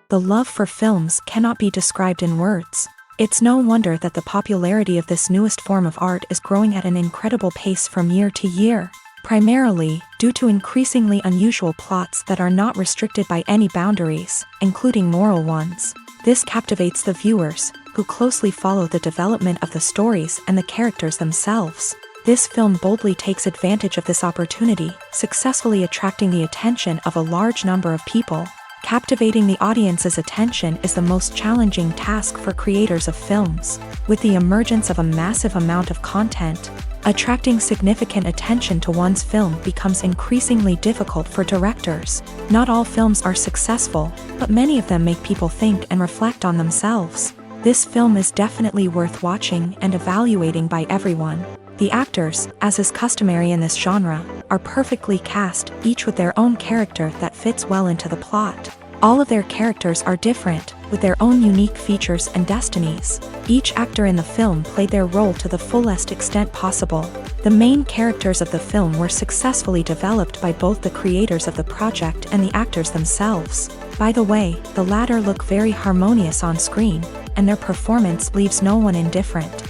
The love for films cannot be described in words. It's no wonder that the popularity of this newest form of art is growing at an incredible pace from year to year, primarily due to increasingly unusual plots that are not restricted by any boundaries, including moral ones. This captivates the viewers, who closely follow the development of the stories and the characters themselves. This film boldly takes advantage of this opportunity, successfully attracting the attention of a large number of people. Captivating the audience's attention is the most challenging task for creators of films. With the emergence of a massive amount of content, attracting significant attention to one's film becomes increasingly difficult for directors. Not all films are successful, but many of them make people think and reflect on themselves. This film is definitely worth watching and evaluating by everyone. The actors, as is customary in this genre, are perfectly cast, each with their own character that fits well into the plot. All of their characters are different, with their own unique features and destinies. Each actor in the film played their role to the fullest extent possible. The main characters of the film were successfully developed by both the creators of the project and the actors themselves. By the way, the latter look very harmonious on screen, and their performance leaves no one indifferent.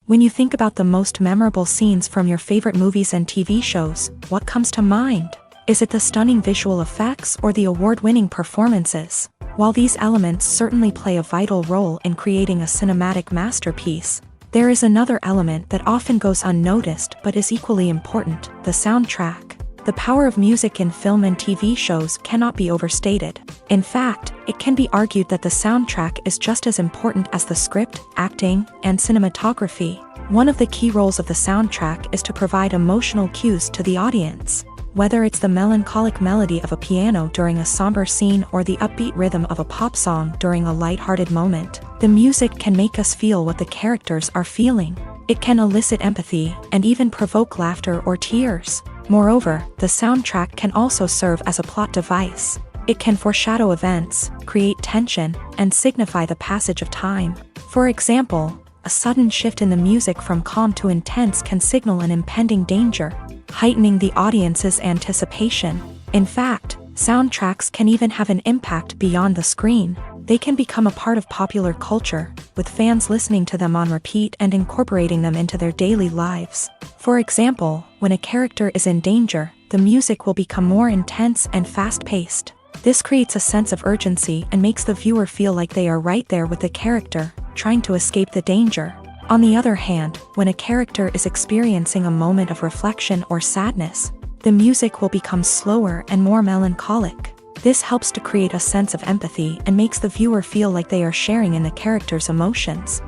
When you think about the most memorable scenes from your favorite movies and TV shows, what comes to mind? Is it the stunning visual effects or the award-winning performances? While these elements certainly play a vital role in creating a cinematic masterpiece, there is another element that often goes unnoticed but is equally important: the soundtrack. The power of music in film and TV shows cannot be overstated. In fact, it can be argued that the soundtrack is just as important as the script, acting, and cinematography. One of the key roles of the soundtrack is to provide emotional cues to the audience. Whether it's the melancholic melody of a piano during a somber scene or the upbeat rhythm of a pop song during a lighthearted moment, the music can make us feel what the characters are feeling. It can elicit empathy and even provoke laughter or tears. Moreover, the soundtrack can also serve as a plot device. It can foreshadow events, create tension, and signify the passage of time. For example, a sudden shift in the music from calm to intense can signal an impending danger, heightening the audience's anticipation. In fact, soundtracks can even have an impact beyond the screen. They can become a part of popular culture, with fans listening to them on repeat and incorporating them into their daily lives. For example, when a character is in danger, the music will become more intense and fast-paced. This creates a sense of urgency and makes the viewer feel like they are right there with the character, trying to escape the danger. On the other hand, when a character is experiencing a moment of reflection or sadness, the music will become slower and more melancholic. This helps to create a sense of empathy and makes the viewer feel like they are sharing in the character's emotions.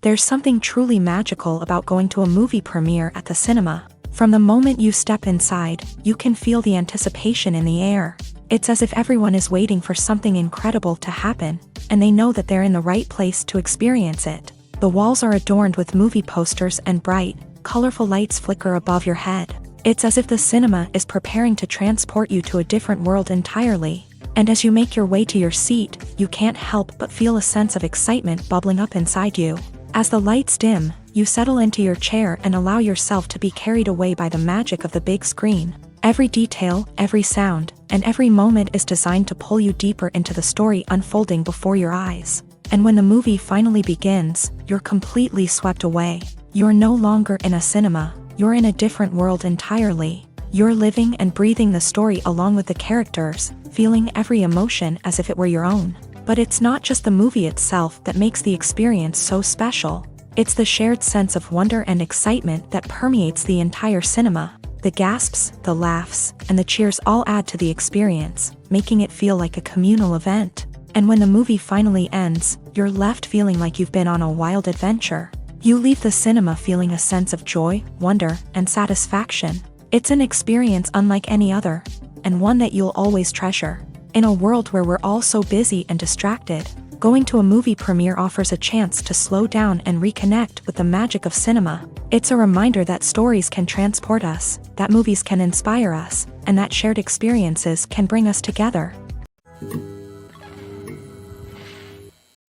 There's something truly magical about going to a movie premiere at the cinema. From the moment you step inside, you can feel the anticipation in the air. It's as if everyone is waiting for something incredible to happen, and they know that they're in the right place to experience it. The walls are adorned with movie posters and bright, colorful lights flicker above your head. It's as if the cinema is preparing to transport you to a different world entirely. And as you make your way to your seat, you can't help but feel a sense of excitement bubbling up inside you. As the lights dim, you settle into your chair and allow yourself to be carried away by the magic of the big screen. Every detail, every sound, and every moment is designed to pull you deeper into the story unfolding before your eyes. And when the movie finally begins, you're completely swept away. You're no longer in a cinema, you're in a different world entirely. You're living and breathing the story along with the characters, feeling every emotion as if it were your own. But it's not just the movie itself that makes the experience so special. It's the shared sense of wonder and excitement that permeates the entire cinema. The gasps, the laughs, and the cheers all add to the experience, making it feel like a communal event. And when the movie finally ends, you're left feeling like you've been on a wild adventure. You leave the cinema feeling a sense of joy, wonder, and satisfaction. It's an experience unlike any other, and one that you'll always treasure. In a world where we're all so busy and distracted, going to a movie premiere offers a chance to slow down and reconnect with the magic of cinema. It's a reminder that stories can transport us, that movies can inspire us, and that shared experiences can bring us together.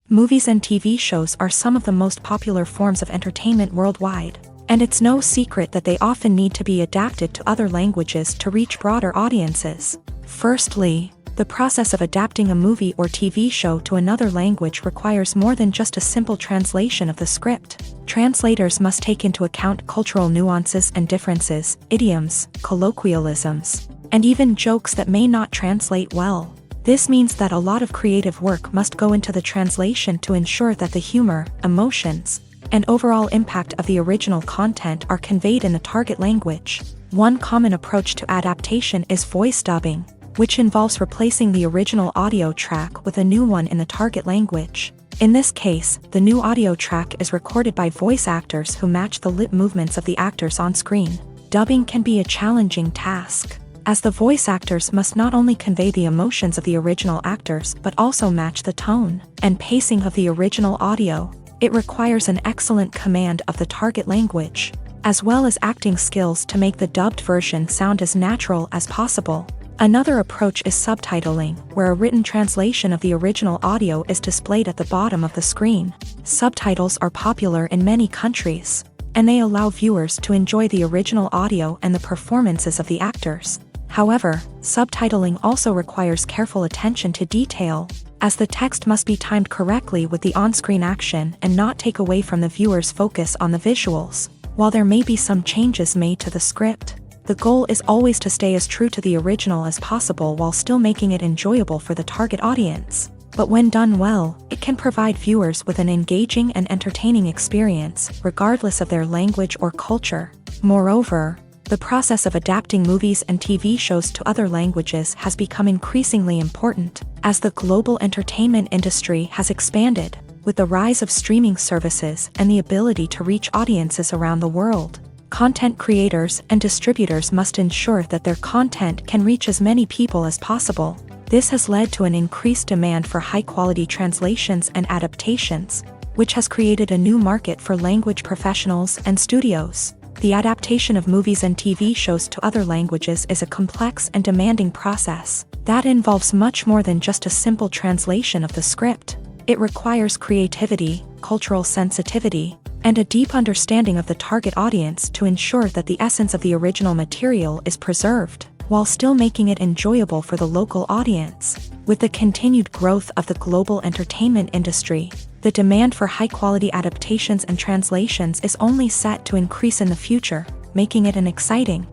Movies and TV shows are some of the most popular forms of entertainment worldwide, And it's no secret that they often need to be adapted to other languages to reach broader audiences. Firstly, the process of adapting a movie or TV show to another language requires more than just a simple translation of the script. Translators must take into account cultural nuances and differences, idioms, colloquialisms, and even jokes that may not translate well. This means that a lot of creative work must go into the translation to ensure that the humor, emotions, and overall impact of the original content are conveyed in the target language. One common approach to adaptation is voice dubbing, which involves replacing the original audio track with a new one in the target language. In this case, the new audio track is recorded by voice actors who match the lip movements of the actors on screen. Dubbing can be a challenging task, as the voice actors must not only convey the emotions of the original actors but also match the tone and pacing of the original audio. It requires an excellent command of the target language, as well as acting skills to make the dubbed version sound as natural as possible. Another approach is subtitling, where a written translation of the original audio is displayed at the bottom of the screen. Subtitles are popular in many countries, and they allow viewers to enjoy the original audio and the performances of the actors. However, subtitling also requires careful attention to detail, as the text must be timed correctly with the on-screen action and not take away from the viewer's focus on the visuals. While there may be some changes made to the script, the goal is always to stay as true to the original as possible while still making it enjoyable for the target audience. But when done well, it can provide viewers with an engaging and entertaining experience, regardless of their language or culture. Moreover, the process of adapting movies and TV shows to other languages has become increasingly important, as the global entertainment industry has expanded, with the rise of streaming services and the ability to reach audiences around the world. Content creators and distributors must ensure that their content can reach as many people as possible. This has led to an increased demand for high-quality translations and adaptations, which has created a new market for language professionals and studios. The adaptation of movies and TV shows to other languages is a complex and demanding process that involves much more than just a simple translation of the script. It requires creativity, cultural sensitivity, and a deep understanding of the target audience to ensure that the essence of the original material is preserved, while still making it enjoyable for the local audience. With the continued growth of the global entertainment industry, the demand for high-quality adaptations and translations is only set to increase in the future, making it an exciting.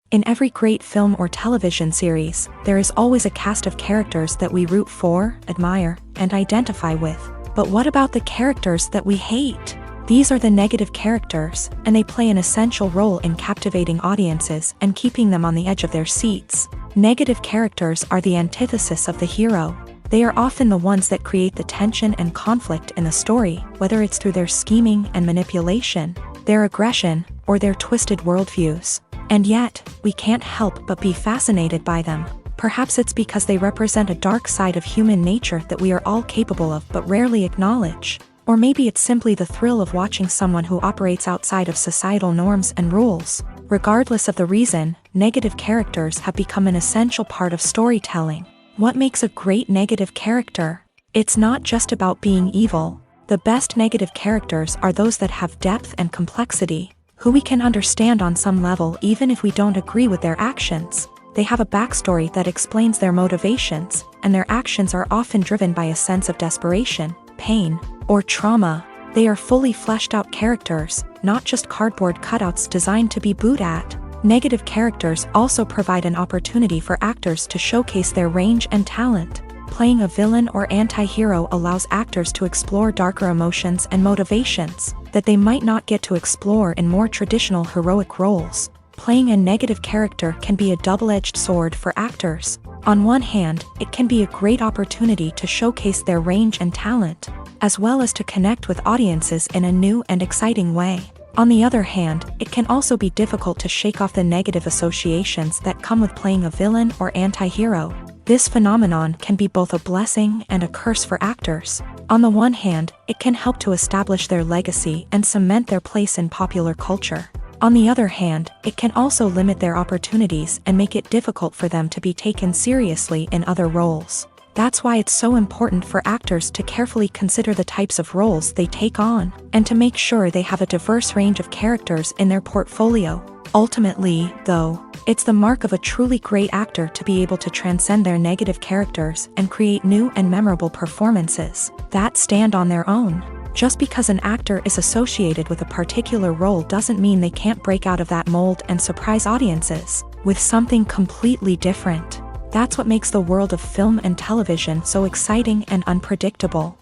In every great film or television series, there is always a cast of characters that we root for, admire, and identify with. But what about the characters that we hate? These are the negative characters, and they play an essential role in captivating audiences and keeping them on the edge of their seats. Negative characters are the antithesis of the hero. They are often the ones that create the tension and conflict in the story, whether it's through their scheming and manipulation, their aggression, or their twisted worldviews. And yet, we can't help but be fascinated by them. Perhaps it's because they represent a dark side of human nature that we are all capable of but rarely acknowledge. Or maybe it's simply the thrill of watching someone who operates outside of societal norms and rules. Regardless of the reason, negative characters have become an essential part of storytelling. What makes a great negative character? It's not just about being evil. The best negative characters are those that have depth and complexity, who we can understand on some level even if we don't agree with their actions. They have a backstory that explains their motivations, and their actions are often driven by a sense of desperation, pain, or trauma. They are fully fleshed out characters, not just cardboard cutouts designed to be booed at. Negative characters also provide an opportunity for actors to showcase their range and talent. Playing a villain or anti-hero allows actors to explore darker emotions and motivations that they might not get to explore in more traditional heroic roles. Playing a negative character can be a double-edged sword for actors. On one hand, it can be a great opportunity to showcase their range and talent, as well as to connect with audiences in a new and exciting way. On the other hand, it can also be difficult to shake off the negative associations that come with playing a villain or anti-hero. This phenomenon can be both a blessing and a curse for actors. On the one hand, it can help to establish their legacy and cement their place in popular culture. On the other hand, it can also limit their opportunities and make it difficult for them to be taken seriously in other roles. That's why it's so important for actors to carefully consider the types of roles they take on, and to make sure they have a diverse range of characters in their portfolio. Ultimately, though, it's the mark of a truly great actor to be able to transcend their negative characters and create new and memorable performances that stand on their own. Just because an actor is associated with a particular role doesn't mean they can't break out of that mold and surprise audiences with something completely different. That's what makes the world of film and television so exciting and unpredictable.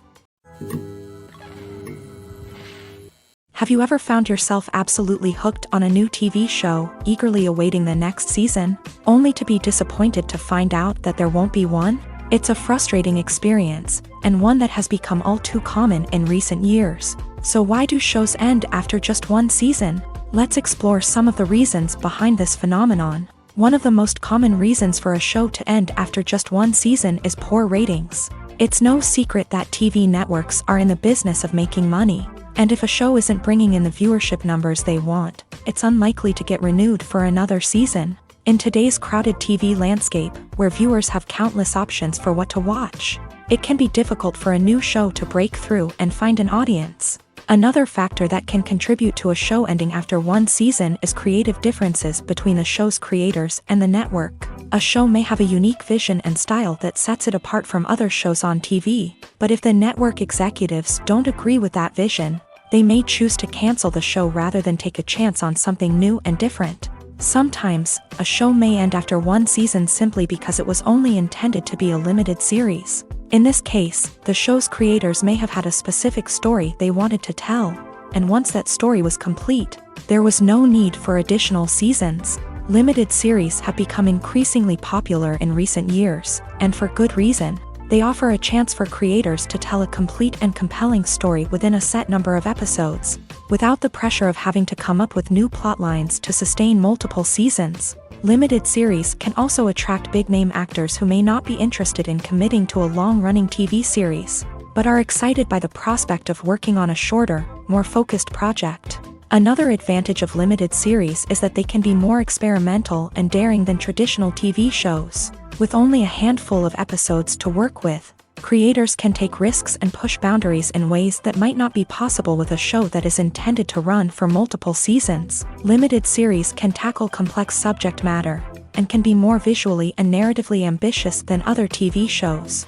Have you ever found yourself absolutely hooked on a new TV show, eagerly awaiting the next season, only to be disappointed to find out that there won't be one? It's a frustrating experience, and one that has become all too common in recent years. So why do shows end after just one season? Let's explore some of the reasons behind this phenomenon. One of the most common reasons for a show to end after just one season is poor ratings. It's no secret that TV networks are in the business of making money, and if a show isn't bringing in the viewership numbers they want, it's unlikely to get renewed for another season. In today's crowded TV landscape, where viewers have countless options for what to watch, it can be difficult for a new show to break through and find an audience. Another factor that can contribute to a show ending after one season is creative differences between the show's creators and the network. A show may have a unique vision and style that sets it apart from other shows on TV, but if the network executives don't agree with that vision, they may choose to cancel the show rather than take a chance on something new and different. Sometimes, a show may end after one season simply because it was only intended to be a limited series. In this case, the show's creators may have had a specific story they wanted to tell, and once that story was complete, there was no need for additional seasons. Limited series have become increasingly popular in recent years, and for good reason. They offer a chance for creators to tell a complete and compelling story within a set number of episodes, without the pressure of having to come up with new plotlines to sustain multiple seasons. Limited series can also attract big-name actors who may not be interested in committing to a long-running TV series, but are excited by the prospect of working on a shorter, more focused project. Another advantage of limited series is that they can be more experimental and daring than traditional TV shows. With only a handful of episodes to work with, creators can take risks and push boundaries in ways that might not be possible with a show that is intended to run for multiple seasons. Limited series can tackle complex subject matter, and can be more visually and narratively ambitious than other TV shows.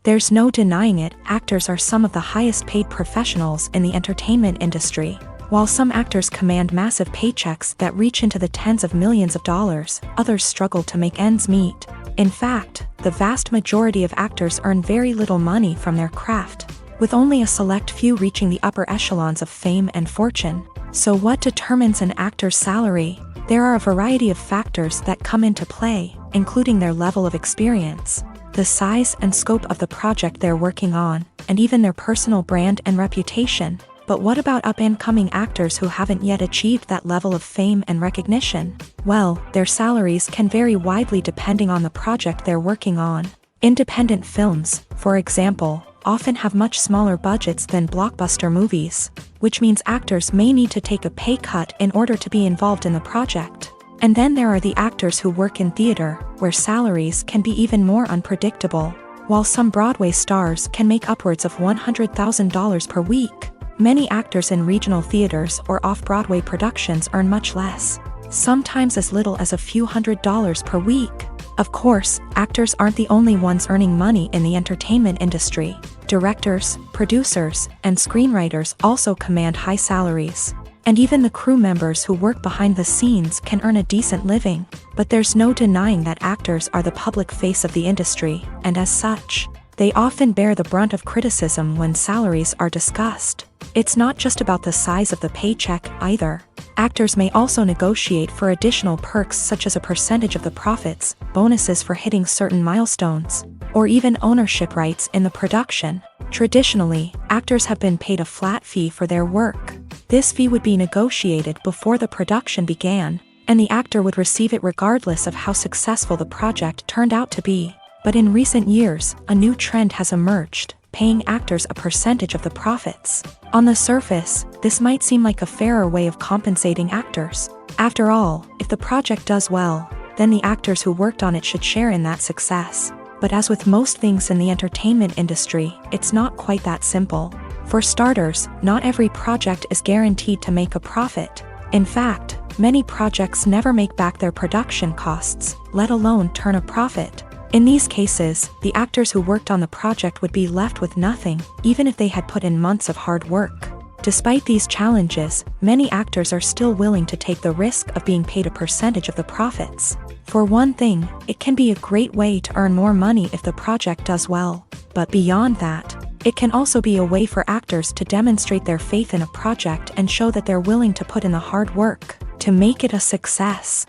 There's no denying it, actors are some of the highest paid professionals in the entertainment industry. While some actors command massive paychecks that reach into the tens of millions of dollars, others struggle to make ends meet. In fact, the vast majority of actors earn very little money from their craft, with only a select few reaching the upper echelons of fame and fortune. So what determines an actor's salary? There are a variety of factors that come into play, including their level of experience, the size and scope of the project they're working on, and even their personal brand and reputation. But what about up-and-coming actors who haven't yet achieved that level of fame and recognition? Well, their salaries can vary widely depending on the project they're working on. Independent films, for example, often have much smaller budgets than blockbuster movies, which means actors may need to take a pay cut in order to be involved in the project. And then there are the actors who work in theater, where salaries can be even more unpredictable. While some Broadway stars can make upwards of $100,000 per week, many actors in regional theaters or off-Broadway productions earn much less, sometimes as little as a few $100s per week. Of course, actors aren't the only ones earning money in the entertainment industry. Directors, producers, and screenwriters also command high salaries. And even the crew members who work behind the scenes can earn a decent living. But there's no denying that actors are the public face of the industry, and as such, they often bear the brunt of criticism when salaries are discussed. It's not just about the size of the paycheck, either. Actors may also negotiate for additional perks such as a percentage of the profits, bonuses for hitting certain milestones, or even ownership rights in the production. Traditionally, actors have been paid a flat fee for their work. This fee would be negotiated before the production began, and the actor would receive it regardless of how successful the project turned out to be. But in recent years, a new trend has emerged, paying actors a percentage of the profits. On the surface, this might seem like a fairer way of compensating actors. After all, if the project does well, then the actors who worked on it should share in that success. But as with most things in the entertainment industry, it's not quite that simple. For starters, not every project is guaranteed to make a profit. In fact, many projects never make back their production costs, let alone turn a profit. In these cases, the actors who worked on the project would be left with nothing, even if they had put in months of hard work. Despite these challenges, many actors are still willing to take the risk of being paid a percentage of the profits. For one thing, it can be a great way to earn more money if the project does well. But beyond that, it can also be a way for actors to demonstrate their faith in a project and show that they're willing to put in the hard work to make it a success.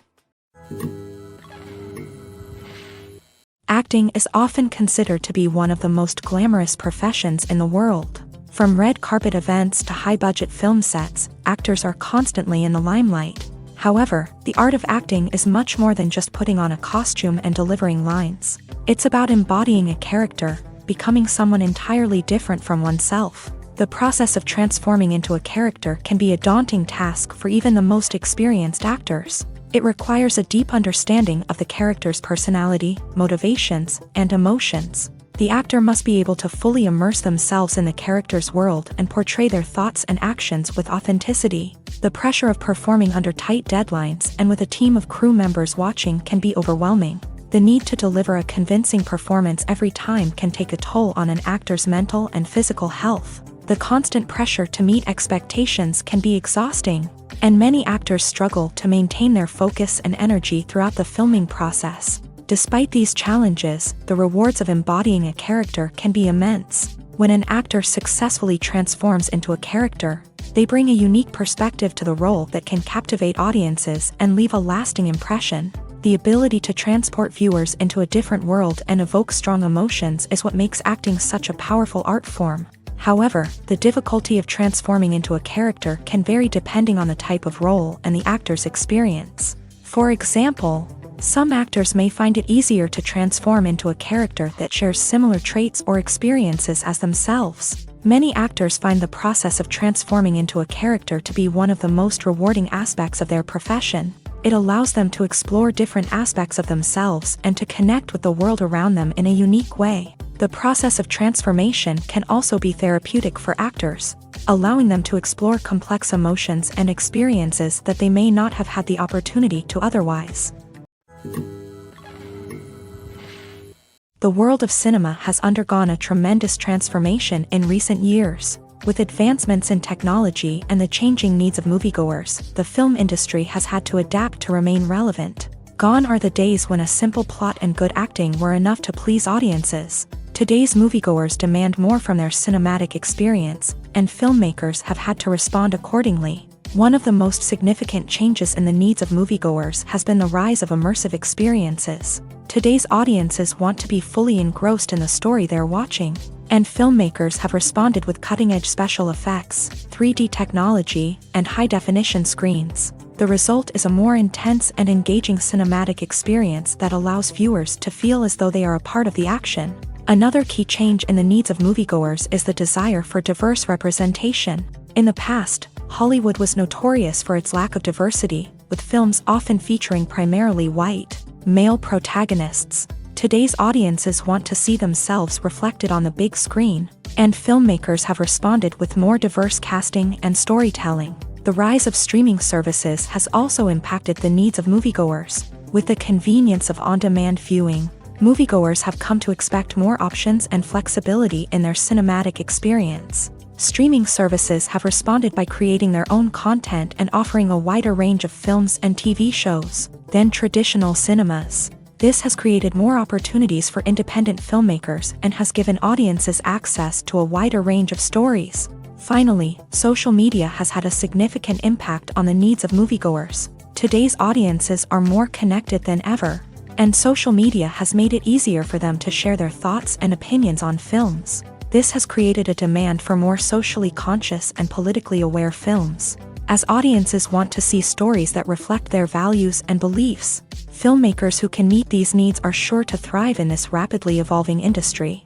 Acting is often considered to be one of the most glamorous professions in the world. From red carpet events to high-budget film sets, actors are constantly in the limelight. However, the art of acting is much more than just putting on a costume and delivering lines. It's about embodying a character, becoming someone entirely different from oneself. The process of transforming into a character can be a daunting task for even the most experienced actors. It requires a deep understanding of the character's personality, motivations, and emotions. The actor must be able to fully immerse themselves in the character's world and portray their thoughts and actions with authenticity. The pressure of performing under tight deadlines and with a team of crew members watching can be overwhelming. The need to deliver a convincing performance every time can take a toll on an actor's mental and physical health. The constant pressure to meet expectations can be exhausting, and many actors struggle to maintain their focus and energy throughout the filming process. Despite these challenges, the rewards of embodying a character can be immense. When an actor successfully transforms into a character, they bring a unique perspective to the role that can captivate audiences and leave a lasting impression. The ability to transport viewers into a different world and evoke strong emotions is what makes acting such a powerful art form. However, the difficulty of transforming into a character can vary depending on the type of role and the actor's experience. For example, some actors may find it easier to transform into a character that shares similar traits or experiences as themselves. Many actors find the process of transforming into a character to be one of the most rewarding aspects of their profession. It allows them to explore different aspects of themselves and to connect with the world around them in a unique way. The process of transformation can also be therapeutic for actors, allowing them to explore complex emotions and experiences that they may not have had the opportunity to otherwise. The world of cinema has undergone a tremendous transformation in recent years. With advancements in technology and the changing needs of moviegoers, the film industry has had to adapt to remain relevant. Gone are the days when a simple plot and good acting were enough to please audiences. Today's moviegoers demand more from their cinematic experience, and filmmakers have had to respond accordingly. One of the most significant changes in the needs of moviegoers has been the rise of immersive experiences. Today's audiences want to be fully engrossed in the story they're watching, and filmmakers have responded with cutting-edge special effects, 3D technology, and high-definition screens. The result is a more intense and engaging cinematic experience that allows viewers to feel as though they are a part of the action. Another key change in the needs of moviegoers is the desire for diverse representation. In the past, Hollywood was notorious for its lack of diversity, with films often featuring primarily white, male protagonists. Today's audiences want to see themselves reflected on the big screen, and filmmakers have responded with more diverse casting and storytelling. The rise of streaming services has also impacted the needs of moviegoers. With the convenience of on-demand viewing, moviegoers have come to expect more options and flexibility in their cinematic experience. Streaming services have responded by creating their own content and offering a wider range of films and TV shows than traditional cinemas. This has created more opportunities for independent filmmakers and has given audiences access to a wider range of stories. Finally, social media has had a significant impact on the needs of moviegoers. Today's audiences are more connected than ever, and social media has made it easier for them to share their thoughts and opinions on films. This has created a demand for more socially conscious and politically aware films. As audiences want to see stories that reflect their values and beliefs, filmmakers who can meet these needs are sure to thrive in this rapidly evolving industry.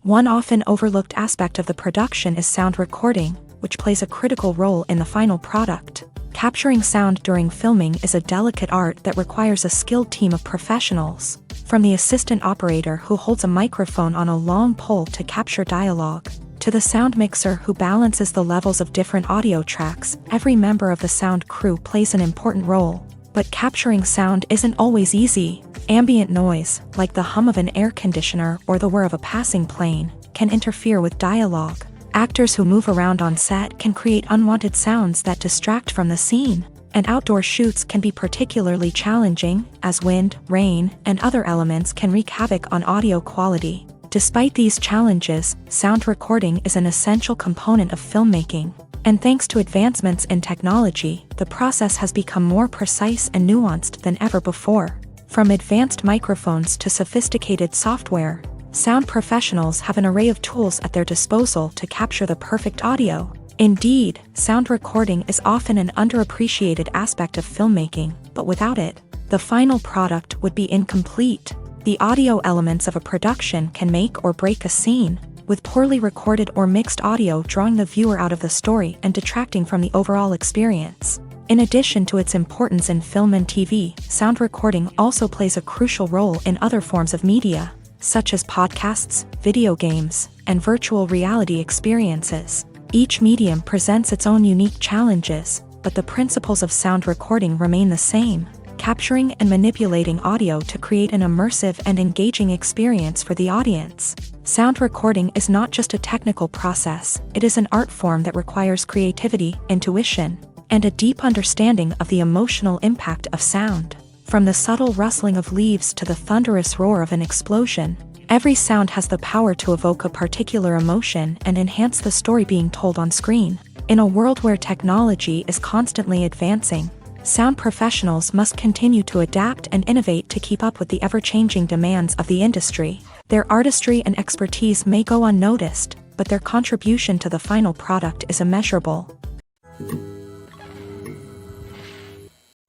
One often overlooked aspect of the production is sound recording, which plays a critical role in the final product. Capturing sound during filming is a delicate art that requires a skilled team of professionals. From the assistant operator who holds a microphone on a long pole to capture dialogue, to the sound mixer who balances the levels of different audio tracks, every member of the sound crew plays an important role. But capturing sound isn't always easy. Ambient noise, like the hum of an air conditioner or the whir of a passing plane, can interfere with dialogue. Actors who move around on set can create unwanted sounds that distract from the scene. And outdoor shoots can be particularly challenging, as wind, rain, and other elements can wreak havoc on audio quality. Despite these challenges, sound recording is an essential component of filmmaking. And thanks to advancements in technology, the process has become more precise and nuanced than ever before. From advanced microphones to sophisticated software, sound professionals have an array of tools at their disposal to capture the perfect audio. Indeed, sound recording is often an underappreciated aspect of filmmaking, but without it, the final product would be incomplete. The audio elements of a production can make or break a scene, with poorly recorded or mixed audio drawing the viewer out of the story and detracting from the overall experience. In addition to its importance in film and TV, sound recording also plays a crucial role in other forms of media, such as podcasts, video games, and virtual reality experiences. Each medium presents its own unique challenges, but the principles of sound recording remain the same: capturing and manipulating audio to create an immersive and engaging experience for the audience. Sound recording is not just a technical process, it is an art form that requires creativity, intuition, and a deep understanding of the emotional impact of sound. From the subtle rustling of leaves to the thunderous roar of an explosion, every sound has the power to evoke a particular emotion and enhance the story being told on screen. In a world where technology is constantly advancing, sound professionals must continue to adapt and innovate to keep up with the ever-changing demands of the industry. Their artistry and expertise may go unnoticed, but their contribution to the final product is immeasurable.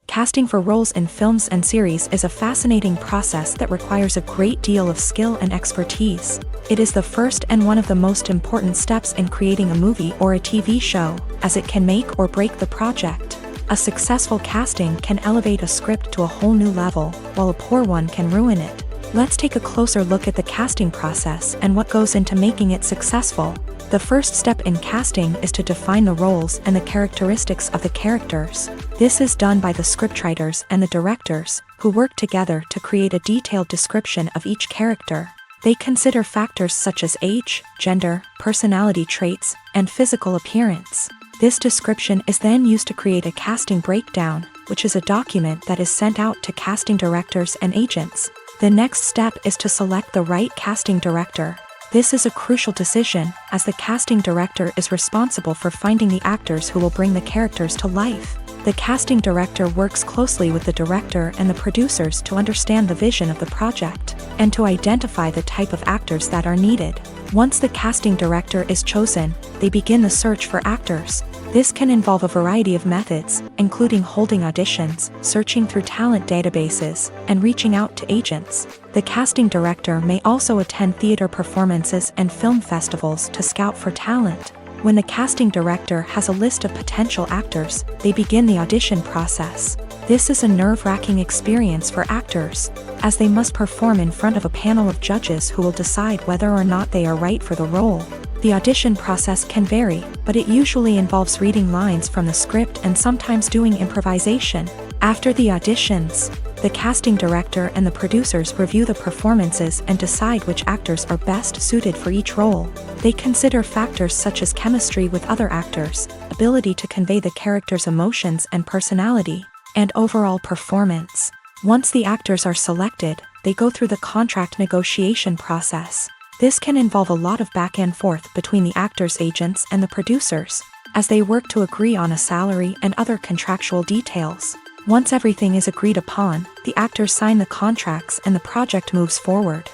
Casting for roles in films and series is a fascinating process that requires a great deal of skill and expertise. It is the first and one of the most important steps in creating a movie or a TV show, as it can make or break the project. A successful casting can elevate a script to a whole new level, while a poor one can ruin it. Let's take a closer look at the casting process and what goes into making it successful. The first step in casting is to define the roles and the characteristics of the characters. This is done by the scriptwriters and the directors, who work together to create a detailed description of each character. They consider factors such as age, gender, personality traits, and physical appearance. This description is then used to create a casting breakdown, which is a document that is sent out to casting directors and agents. The next step is to select the right casting director. This is a crucial decision, as the casting director is responsible for finding the actors who will bring the characters to life. The casting director works closely with the director and the producers to understand the vision of the project, and to identify the type of actors that are needed. Once the casting director is chosen, they begin the search for actors. This can involve a variety of methods, including holding auditions, searching through talent databases, and reaching out to agents. The casting director may also attend theater performances and film festivals to scout for talent. When the casting director has a list of potential actors, they begin the audition process. This is a nerve-wracking experience for actors, as they must perform in front of a panel of judges who will decide whether or not they are right for the role. The audition process can vary, but it usually involves reading lines from the script and sometimes doing improvisation. After the auditions, the casting director and the producers review the performances and decide which actors are best suited for each role. They consider factors such as chemistry with other actors, ability to convey the character's emotions and personality, and overall performance. Once the actors are selected, they go through the contract negotiation process. This can involve a lot of back and forth between the actors' agents and the producers, as they work to agree on a salary and other contractual details. Once everything is agreed upon, the actors sign the contracts and the project moves forward.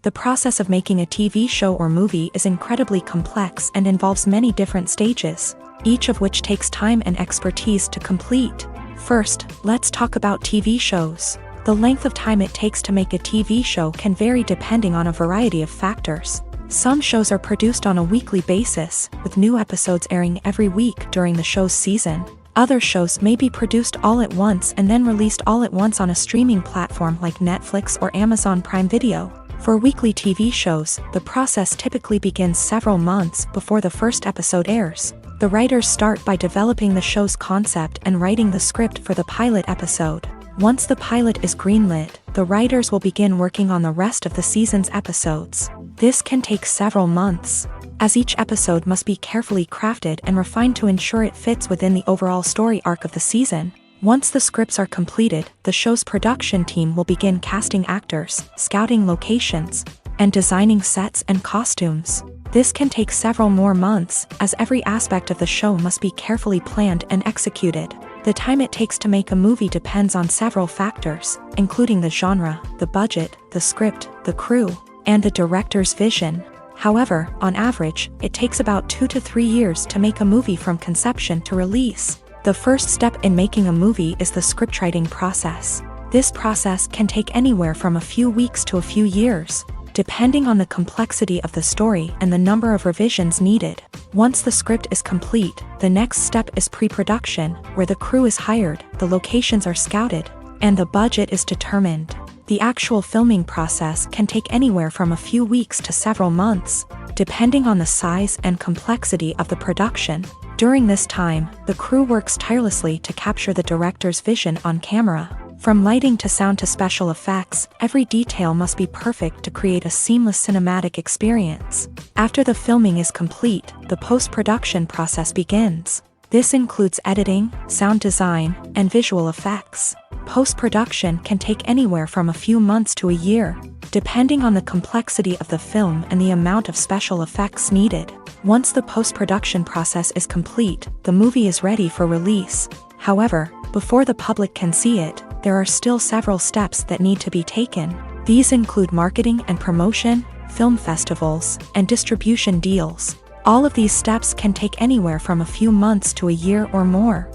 The process of making a TV show or movie is incredibly complex and involves many different stages, each of which takes time and expertise to complete. First, let's talk about TV shows. The length of time it takes to make a TV show can vary depending on a variety of factors. Some shows are produced on a weekly basis, with new episodes airing every week during the show's season. Other shows may be produced all at once and then released all at once on a streaming platform like Netflix or Amazon Prime Video. For weekly TV shows, the process typically begins several months before the first episode airs. The writers start by developing the show's concept and writing the script for the pilot episode. Once the pilot is greenlit, the writers will begin working on the rest of the season's episodes. This can take several months, as each episode must be carefully crafted and refined to ensure it fits within the overall story arc of the season. Once the scripts are completed, the show's production team will begin casting actors, scouting locations, and designing sets and costumes. This can take several more months, as every aspect of the show must be carefully planned and executed. The time it takes to make a movie depends on several factors, including the genre, the budget, the script, the crew, and the director's vision. However, on average, it takes about 2 to 3 years to make a movie from conception to release. The first step in making a movie is the scriptwriting process. This process can take anywhere from a few weeks to a few years, depending on the complexity of the story and the number of revisions needed. Once the script is complete, the next step is pre-production, where the crew is hired, the locations are scouted, and the budget is determined. The actual filming process can take anywhere from a few weeks to several months, depending on the size and complexity of the production. During this time, the crew works tirelessly to capture the director's vision on camera. From lighting to sound to special effects, every detail must be perfect to create a seamless cinematic experience. After the filming is complete, the post-production process begins. This includes editing, sound design, and visual effects. Post-production can take anywhere from a few months to a year, depending on the complexity of the film and the amount of special effects needed. Once the post-production process is complete, the movie is ready for release. However, before the public can see it, there are still several steps that need to be taken. These include marketing and promotion, film festivals, and distribution deals. All of these steps can take anywhere from a few months to a year or more.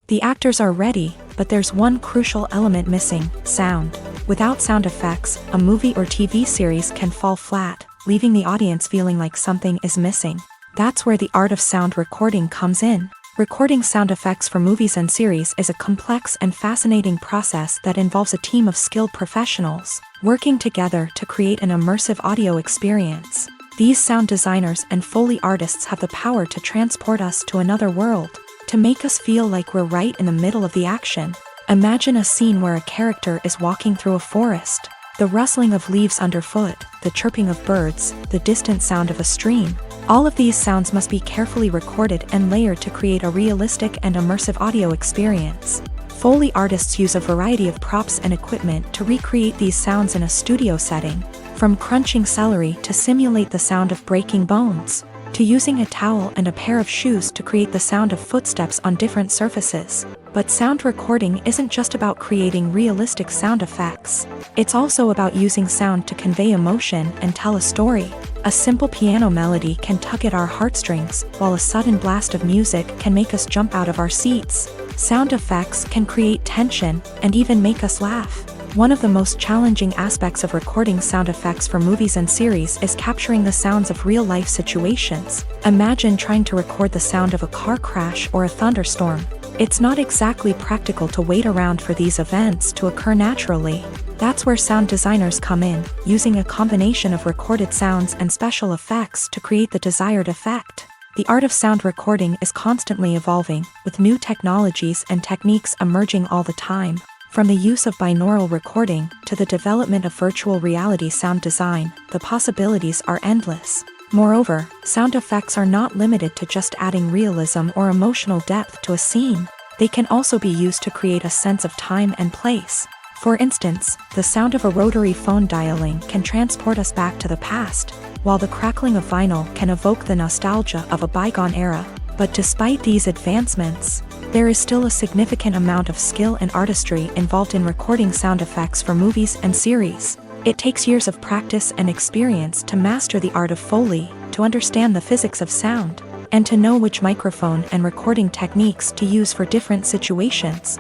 The actors are ready, but there's one crucial element missing: sound. Without sound effects, a movie or TV series can fall flat, leaving the audience feeling like something is missing. That's where the art of sound recording comes in. Recording sound effects for movies and series is a complex and fascinating process that involves a team of skilled professionals working together to create an immersive audio experience. These sound designers and Foley artists have the power to transport us to another world, to make us feel like we're right in the middle of the action. Imagine a scene where a character is walking through a forest. The rustling of leaves underfoot, the chirping of birds, the distant sound of a stream. All of these sounds must be carefully recorded and layered to create a realistic and immersive audio experience. Foley artists use a variety of props and equipment to recreate these sounds in a studio setting, from crunching celery to simulate the sound of breaking bones, to using a towel and a pair of shoes to create the sound of footsteps on different surfaces. But sound recording isn't just about creating realistic sound effects. It's also about using sound to convey emotion and tell a story. A simple piano melody can tug at our heartstrings, while a sudden blast of music can make us jump out of our seats. Sound effects can create tension and even make us laugh. One of the most challenging aspects of recording sound effects for movies and series is capturing the sounds of real-life situations. Imagine trying to record the sound of a car crash or a thunderstorm. It's not exactly practical to wait around for these events to occur naturally. That's where sound designers come in, using a combination of recorded sounds and special effects to create the desired effect. The art of sound recording is constantly evolving, with new technologies and techniques emerging all the time. From the use of binaural recording to the development of virtual reality sound design, the possibilities are endless. Moreover, sound effects are not limited to just adding realism or emotional depth to a scene. They can also be used to create a sense of time and place. For instance, the sound of a rotary phone dialing can transport us back to the past, while the crackling of vinyl can evoke the nostalgia of a bygone era. But despite these advancements, there is still a significant amount of skill and artistry involved in recording sound effects for movies and series. It takes years of practice and experience to master the art of Foley, to understand the physics of sound, and to know which microphone and recording techniques to use for different situations.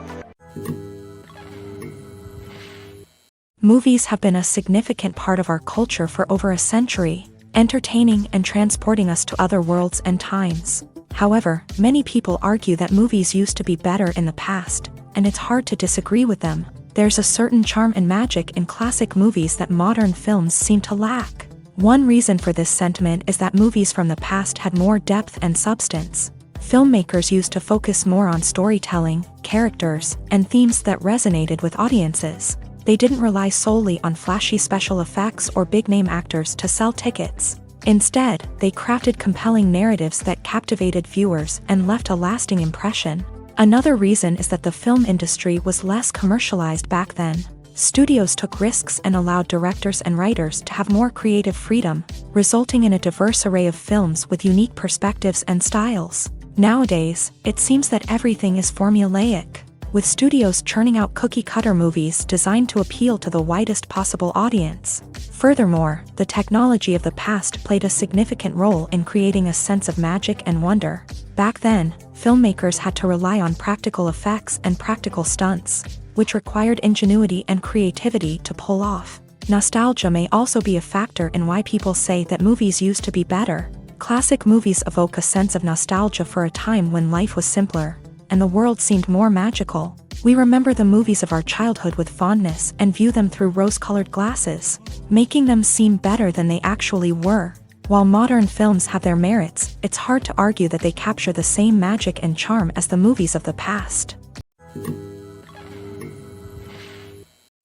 Movies have been a significant part of our culture for over a century, entertaining and transporting us to other worlds and times. However, many people argue that movies used to be better in the past, and it's hard to disagree with them. There's a certain charm and magic in classic movies that modern films seem to lack. One reason for this sentiment is that movies from the past had more depth and substance. Filmmakers used to focus more on storytelling, characters, and themes that resonated with audiences. They didn't rely solely on flashy special effects or big-name actors to sell tickets. Instead, they crafted compelling narratives that captivated viewers and left a lasting impression. Another reason is that the film industry was less commercialized back then. Studios took risks and allowed directors and writers to have more creative freedom, resulting in a diverse array of films with unique perspectives and styles. Nowadays, it seems that everything is formulaic, with studios churning out cookie-cutter movies designed to appeal to the widest possible audience. Furthermore, the technology of the past played a significant role in creating a sense of magic and wonder. Back then, filmmakers had to rely on practical effects and practical stunts, which required ingenuity and creativity to pull off. Nostalgia may also be a factor in why people say that movies used to be better. Classic movies evoke a sense of nostalgia for a time when life was simpler, and the world seemed more magical. We remember the movies of our childhood with fondness and view them through rose-colored glasses, making them seem better than they actually were. While modern films have their merits, it's hard to argue that they capture the same magic and charm as the movies of the past.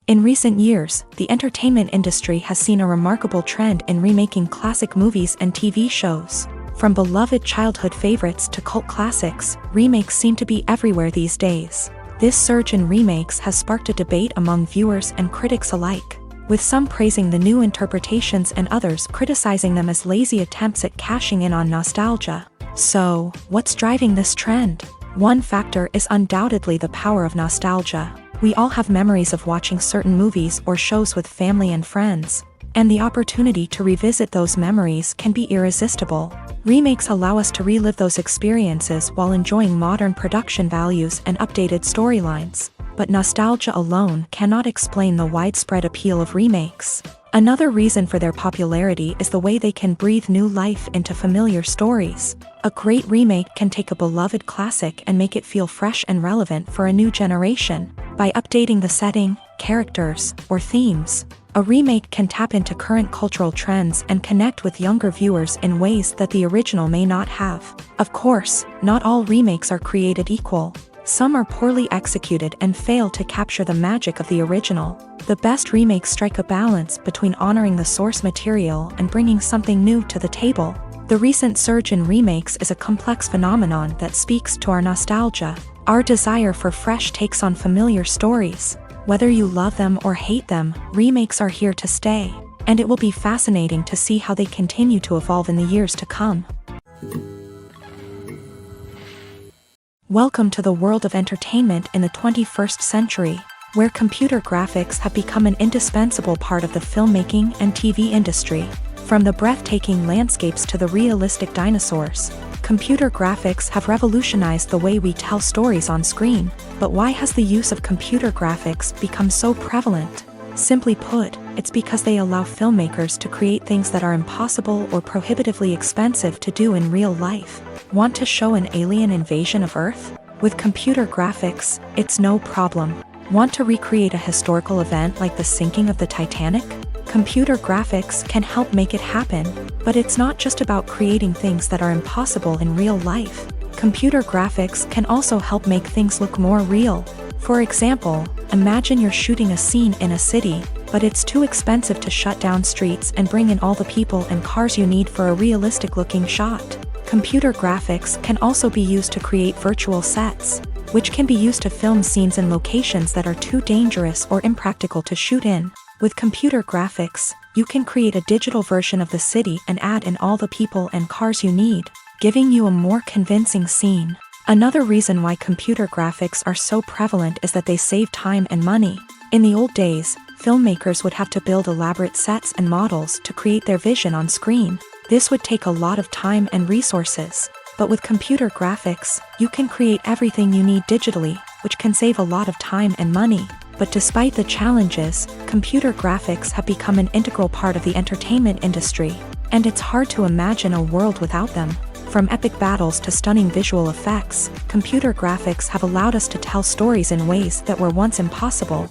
In recent years, the entertainment industry has seen a remarkable trend in remaking classic movies and TV shows. From beloved childhood favorites to cult classics, remakes seem to be everywhere these days. This surge in remakes has sparked a debate among viewers and critics alike, with some praising the new interpretations and others criticizing them as lazy attempts at cashing in on nostalgia. So, what's driving this trend? One factor is undoubtedly the power of nostalgia. We all have memories of watching certain movies or shows with family and friends, and the opportunity to revisit those memories can be irresistible. Remakes allow us to relive those experiences while enjoying modern production values and updated storylines. But nostalgia alone cannot explain the widespread appeal of remakes. Another reason for their popularity is the way they can breathe new life into familiar stories. A great remake can take a beloved classic and make it feel fresh and relevant for a new generation. By updating the setting, characters, or themes, a remake can tap into current cultural trends and connect with younger viewers in ways that the original may not have. Of course, not all remakes are created equal. Some are poorly executed and fail to capture the magic of the original. The best remakes strike a balance between honoring the source material and bringing something new to the table. The recent surge in remakes is a complex phenomenon that speaks to our nostalgia, our desire for fresh takes on familiar stories. Whether you love them or hate them, remakes are here to stay, and it will be fascinating to see how they continue to evolve in the years to come. Welcome to the world of entertainment in the 21st century, where computer graphics have become an indispensable part of the filmmaking and TV industry. From the breathtaking landscapes to the realistic dinosaurs, computer graphics have revolutionized the way we tell stories on screen. But why has the use of computer graphics become so prevalent? Simply put, it's because they allow filmmakers to create things that are impossible or prohibitively expensive to do in real life. Want to show an alien invasion of Earth? With computer graphics, it's no problem. Want to recreate a historical event like the sinking of the Titanic? Computer graphics can help make it happen, but it's not just about creating things that are impossible in real life. Computer graphics can also help make things look more real. For example, imagine you're shooting a scene in a city, but it's too expensive to shut down streets and bring in all the people and cars you need for a realistic-looking shot. Computer graphics can also be used to create virtual sets, which can be used to film scenes in locations that are too dangerous or impractical to shoot in. With computer graphics, you can create a digital version of the city and add in all the people and cars you need, giving you a more convincing scene. Another reason why computer graphics are so prevalent is that they save time and money. In the old days, filmmakers would have to build elaborate sets and models to create their vision on screen. This would take a lot of time and resources. But with computer graphics, you can create everything you need digitally, which can save a lot of time and money. But despite the challenges, computer graphics have become an integral part of the entertainment industry, and it's hard to imagine a world without them. From epic battles to stunning visual effects, computer graphics have allowed us to tell stories in ways that were once impossible.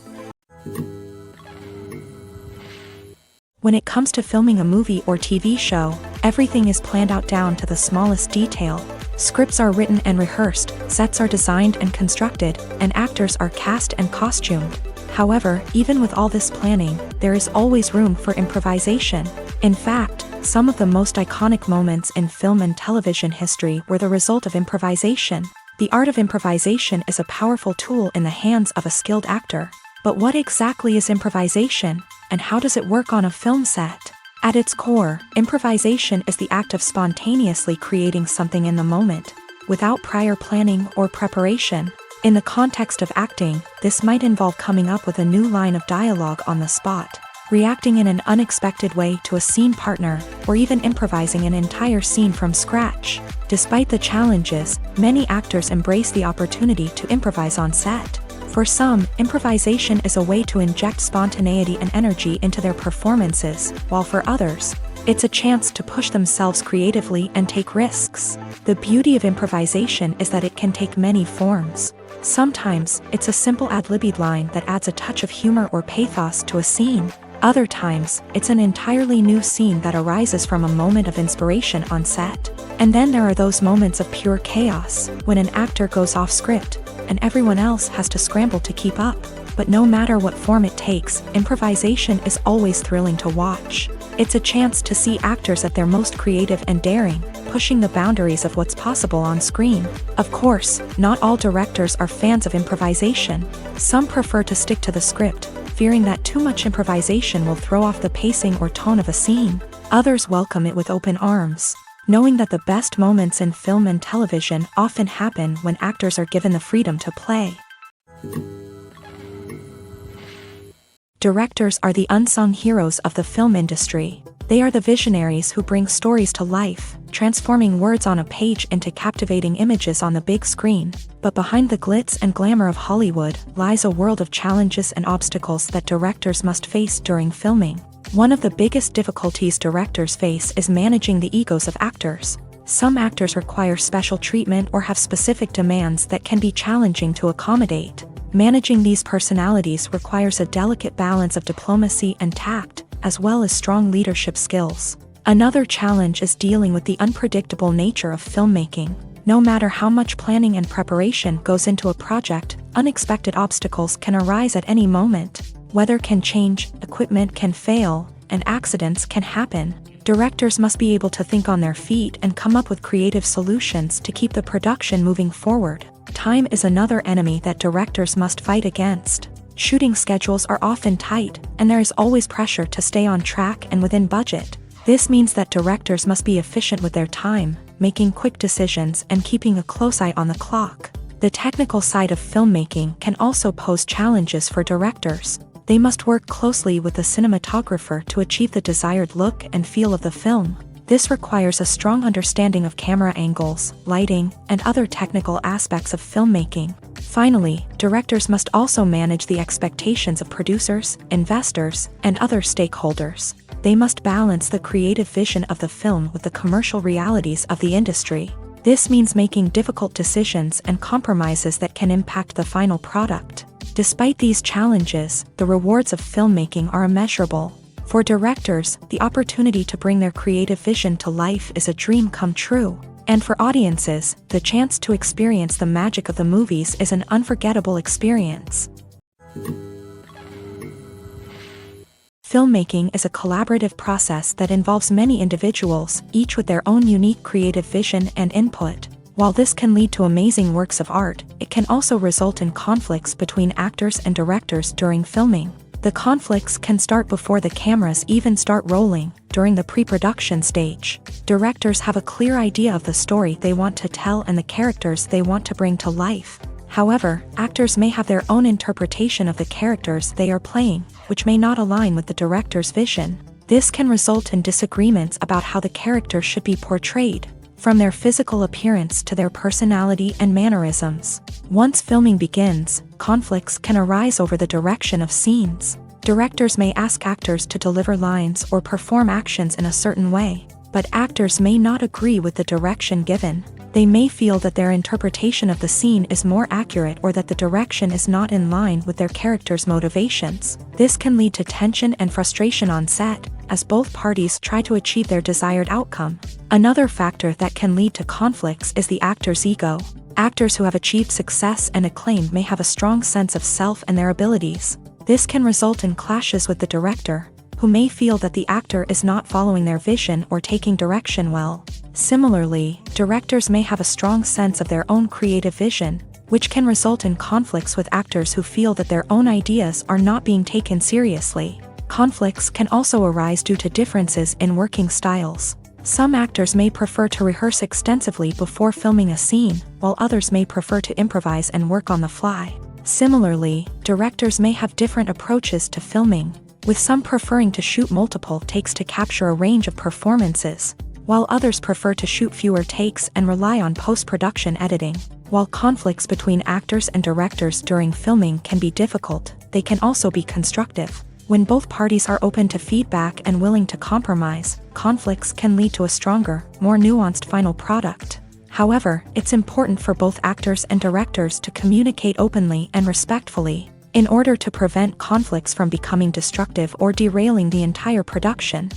When it comes to filming a movie or TV show, everything is planned out down to the smallest detail. Scripts are written and rehearsed, sets are designed and constructed, and actors are cast and costumed. However, even with all this planning, there is always room for improvisation. In fact, some of the most iconic moments in film and television history were the result of improvisation. The art of improvisation is a powerful tool in the hands of a skilled actor. But what exactly is improvisation, and how does it work on a film set? At its core, improvisation is the act of spontaneously creating something in the moment, without prior planning or preparation. In the context of acting, this might involve coming up with a new line of dialogue on the spot, reacting in an unexpected way to a scene partner, or even improvising an entire scene from scratch. Despite the challenges, many actors embrace the opportunity to improvise on set. For some, improvisation is a way to inject spontaneity and energy into their performances, while for others, it's a chance to push themselves creatively and take risks. The beauty of improvisation is that it can take many forms. Sometimes, it's a simple ad-libbed line that adds a touch of humor or pathos to a scene. Other times, it's an entirely new scene that arises from a moment of inspiration on set. And then there are those moments of pure chaos, when an actor goes off script, and everyone else has to scramble to keep up. But no matter what form it takes, improvisation is always thrilling to watch. It's a chance to see actors at their most creative and daring, pushing the boundaries of what's possible on screen. Of course, not all directors are fans of improvisation. Some prefer to stick to the script, fearing that too much improvisation will throw off the pacing or tone of a scene. Others welcome it with open arms, knowing that the best moments in film and television often happen when actors are given the freedom to play. Directors are the unsung heroes of the film industry. They are the visionaries who bring stories to life, transforming words on a page into captivating images on the big screen. But behind the glitz and glamour of Hollywood lies a world of challenges and obstacles that directors must face during filming. One of the biggest difficulties directors face is managing the egos of actors. Some actors require special treatment or have specific demands that can be challenging to accommodate. Managing these personalities requires a delicate balance of diplomacy and tact, as well as strong leadership skills. Another challenge is dealing with the unpredictable nature of filmmaking. No matter how much planning and preparation goes into a project, unexpected obstacles can arise at any moment. Weather can change, equipment can fail, and accidents can happen. Directors must be able to think on their feet and come up with creative solutions to keep the production moving forward. Time is another enemy that directors must fight against. Shooting schedules are often tight, and there is always pressure to stay on track and within budget. This means that directors must be efficient with their time, making quick decisions and keeping a close eye on the clock. The technical side of filmmaking can also pose challenges for directors. They must work closely with the cinematographer to achieve the desired look and feel of the film. This requires a strong understanding of camera angles, lighting, and other technical aspects of filmmaking. Finally, directors must also manage the expectations of producers, investors, and other stakeholders. They must balance the creative vision of the film with the commercial realities of the industry. This means making difficult decisions and compromises that can impact the final product. Despite these challenges, the rewards of filmmaking are immeasurable. For directors, the opportunity to bring their creative vision to life is a dream come true. And for audiences, the chance to experience the magic of the movies is an unforgettable experience. Filmmaking is a collaborative process that involves many individuals, each with their own unique creative vision and input. While this can lead to amazing works of art, it can also result in conflicts between actors and directors during filming. The conflicts can start before the cameras even start rolling, during the pre-production stage. Directors have a clear idea of the story they want to tell and the characters they want to bring to life. However, actors may have their own interpretation of the characters they are playing, which may not align with the director's vision. This can result in disagreements about how the character should be portrayed. from their physical appearance to their personality and mannerisms. Once filming begins, conflicts can arise over the direction of scenes. Directors may ask actors to deliver lines or perform actions in a certain way, but actors may not agree with the direction given. They may feel that their interpretation of the scene is more accurate or that the direction is not in line with their character's motivations. This can lead to tension and frustration on set, as both parties try to achieve their desired outcome. Another factor that can lead to conflicts is the actor's ego. Actors who have achieved success and acclaim may have a strong sense of self and their abilities. This can result in clashes with the director, who may feel that the actor is not following their vision or taking direction well. Similarly, directors may have a strong sense of their own creative vision, which can result in conflicts with actors who feel that their own ideas are not being taken seriously. Conflicts can also arise due to differences in working styles. Some actors may prefer to rehearse extensively before filming a scene, while others may prefer to improvise and work on the fly. Similarly, directors may have different approaches to filming, with some preferring to shoot multiple takes to capture a range of performances, while others prefer to shoot fewer takes and rely on post-production editing. While conflicts between actors and directors during filming can be difficult, they can also be constructive. When both parties are open to feedback and willing to compromise, conflicts can lead to a stronger, more nuanced final product. However, it's important for both actors and directors to communicate openly and respectfully, in order to prevent conflicts from becoming destructive or derailing the entire production.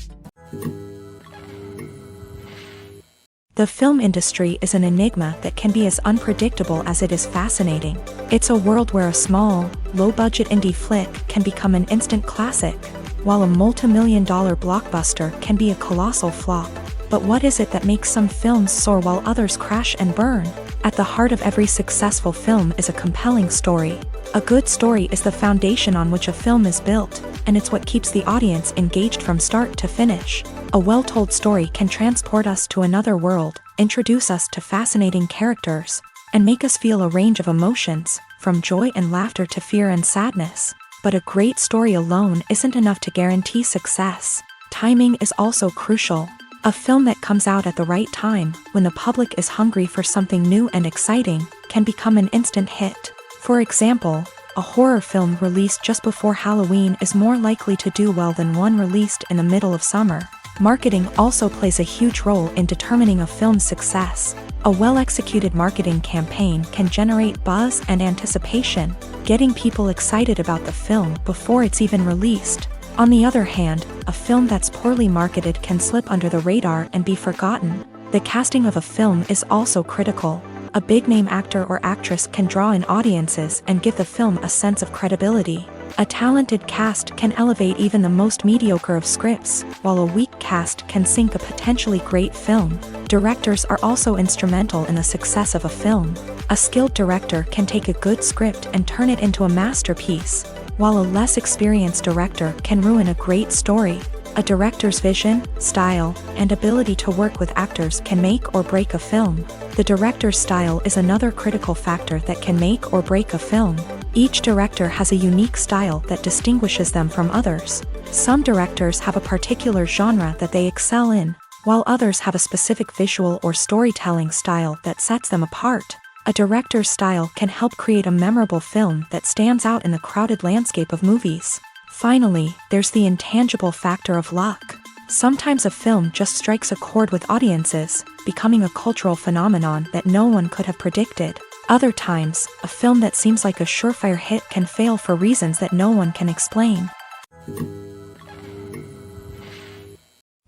The film industry is an enigma that can be as unpredictable as it is fascinating. It's a world where a small, low-budget indie flick can become an instant classic, while a multi-million-dollar blockbuster can be a colossal flop. But what is it that makes some films soar while others crash and burn? At the heart of every successful film is a compelling story. A good story is the foundation on which a film is built, and it's what keeps the audience engaged from start to finish. A well-told story can transport us to another world, introduce us to fascinating characters, and make us feel a range of emotions, from joy and laughter to fear and sadness. But a great story alone isn't enough to guarantee success. Timing is also crucial. A film that comes out at the right time, when the public is hungry for something new and exciting, can become an instant hit. For example, a horror film released just before Halloween is more likely to do well than one released in the middle of summer. Marketing also plays a huge role in determining a film's success. A well-executed marketing campaign can generate buzz and anticipation, getting people excited about the film before it's even released. On the other hand, a film that's poorly marketed can slip under the radar and be forgotten. The casting of a film is also critical. A big-name actor or actress can draw in audiences and give the film a sense of credibility. A talented cast can elevate even the most mediocre of scripts, while a weak cast can sink a potentially great film. Directors are also instrumental in the success of a film. A skilled director can take a good script and turn it into a masterpiece, while a less experienced director can ruin a great story. A director's vision, style, and ability to work with actors can make or break a film. The director's style is another critical factor that can make or break a film. Each director has a unique style that distinguishes them from others. Some directors have a particular genre that they excel in, while others have a specific visual or storytelling style that sets them apart. A director's style can help create a memorable film that stands out in the crowded landscape of movies. Finally, there's the intangible factor of luck. Sometimes a film just strikes a chord with audiences, becoming a cultural phenomenon that no one could have predicted. Other times, a film that seems like a surefire hit can fail for reasons that no one can explain.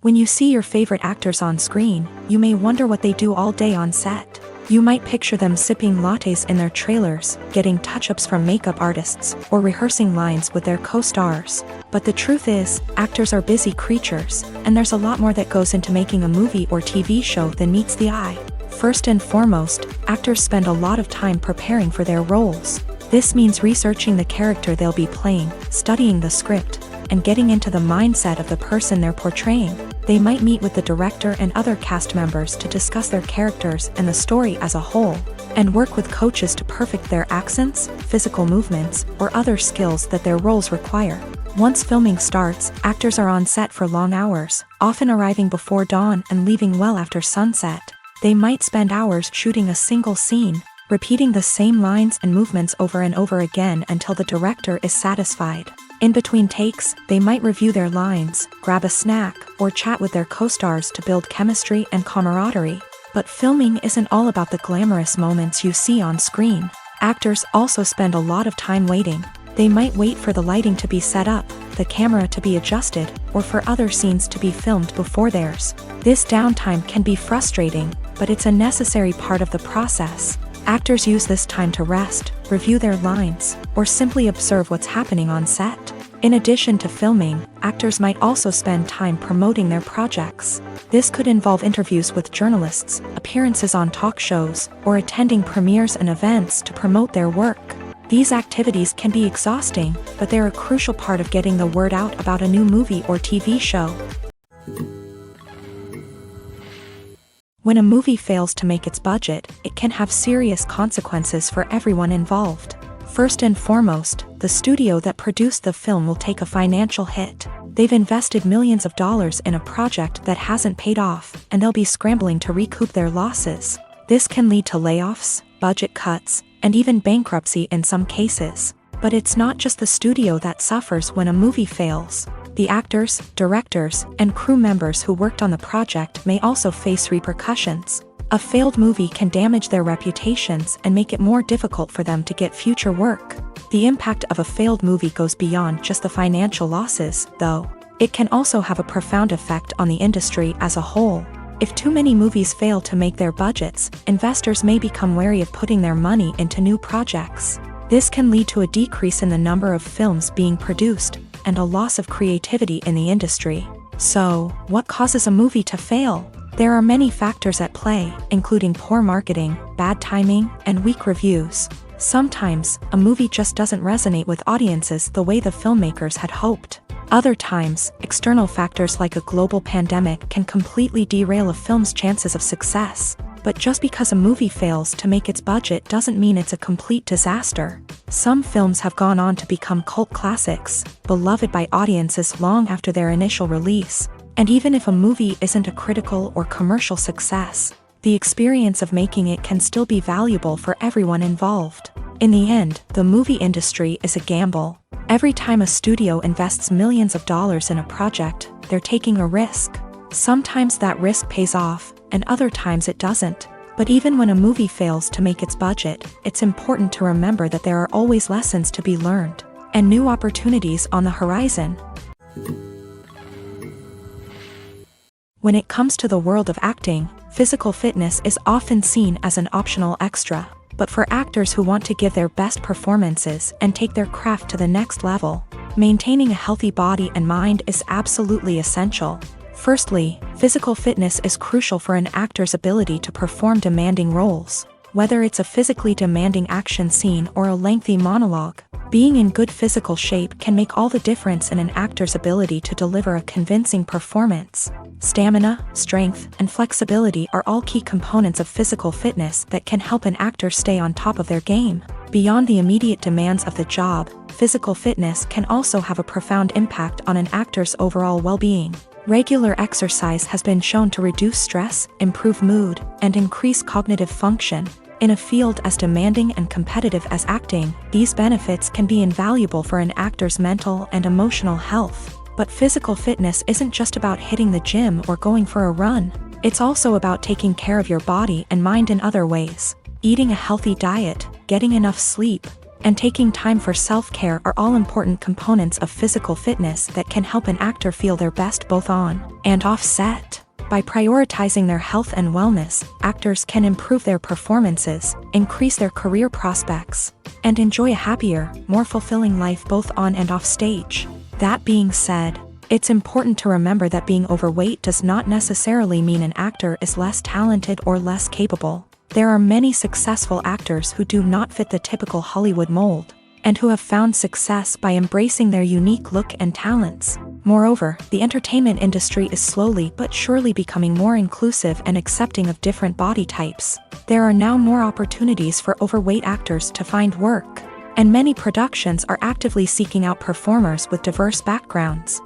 When you see your favorite actors on screen, you may wonder what they do all day on set. You might picture them sipping lattes in their trailers, getting touch-ups from makeup artists, or rehearsing lines with their co-stars. But the truth is, actors are busy creatures, and there's a lot more that goes into making a movie or TV show than meets the eye. First and foremost, actors spend a lot of time preparing for their roles. This means researching the character they'll be playing, studying the script, and getting into the mindset of the person they're portraying. They might meet with the director and other cast members to discuss their characters and the story as a whole, and work with coaches to perfect their accents, physical movements, or other skills that their roles require. Once filming starts, actors are on set for long hours, often arriving before dawn and leaving well after sunset. They might spend hours shooting a single scene, repeating the same lines and movements over and over again until the director is satisfied. In between takes, they might review their lines, grab a snack, or chat with their co-stars to build chemistry and camaraderie. But filming isn't all about the glamorous moments you see on screen. Actors also spend a lot of time waiting. They might wait for the lighting to be set up, the camera to be adjusted, or for other scenes to be filmed before theirs. This downtime can be frustrating, but it's a necessary part of the process. Actors use this time to rest, review their lines, or simply observe what's happening on set. In addition to filming, actors might also spend time promoting their projects. This could involve interviews with journalists, appearances on talk shows, or attending premieres and events to promote their work. These activities can be exhausting, but they're a crucial part of getting the word out about a new movie or TV show. When a movie fails to make its budget, it can have serious consequences for everyone involved. First and foremost, the studio that produced the film will take a financial hit. They've invested millions of dollars in a project that hasn't paid off, and they'll be scrambling to recoup their losses. This can lead to layoffs, budget cuts, and even bankruptcy in some cases. But it's not just the studio that suffers when a movie fails. The actors, directors, and crew members who worked on the project may also face repercussions. A failed movie can damage their reputations and make it more difficult for them to get future work. The impact of a failed movie goes beyond just the financial losses, though. It can also have a profound effect on the industry as a whole. If too many movies fail to make their budgets, investors may become wary of putting their money into new projects. This can lead to a decrease in the number of films being produced, and a loss of creativity in the industry. So, what causes a movie to fail? There are many factors at play, including poor marketing, bad timing, and weak reviews. Sometimes, a movie just doesn't resonate with audiences the way the filmmakers had hoped. Other times, external factors like a global pandemic can completely derail a film's chances of success. But just because a movie fails to make its budget doesn't mean it's a complete disaster. Some films have gone on to become cult classics, beloved by audiences long after their initial release. And even if a movie isn't a critical or commercial success, the experience of making it can still be valuable for everyone involved. In the end, the movie industry is a gamble. Every time a studio invests millions of dollars in a project, they're taking a risk. Sometimes that risk pays off, and other times it doesn't. But even when a movie fails to make its budget, it's important to remember that there are always lessons to be learned, and new opportunities on the horizon. When it comes to the world of acting, physical fitness is often seen as an optional extra. But for actors who want to give their best performances and take their craft to the next level, maintaining a healthy body and mind is absolutely essential. Firstly, physical fitness is crucial for an actor's ability to perform demanding roles. Whether it's a physically demanding action scene or a lengthy monologue, being in good physical shape can make all the difference in an actor's ability to deliver a convincing performance. Stamina, strength, and flexibility are all key components of physical fitness that can help an actor stay on top of their game. Beyond the immediate demands of the job, physical fitness can also have a profound impact on an actor's overall well-being. Regular exercise has been shown to reduce stress, improve mood, and increase cognitive function. In a field as demanding and competitive as acting, these benefits can be invaluable for an actor's mental and emotional health. But physical fitness isn't just about hitting the gym or going for a run. It's also about taking care of your body and mind in other ways. Eating a healthy diet, getting enough sleep, and taking time for self-care are all important components of physical fitness that can help an actor feel their best both on and off set. By prioritizing their health and wellness, actors can improve their performances, increase their career prospects, and enjoy a happier, more fulfilling life both on and off stage. That being said, it's important to remember that being overweight does not necessarily mean an actor is less talented or less capable. There are many successful actors who do not fit the typical Hollywood mold, and who have found success by embracing their unique look and talents. Moreover, the entertainment industry is slowly but surely becoming more inclusive and accepting of different body types. There are now more opportunities for overweight actors to find work, and many productions are actively seeking out performers with diverse backgrounds.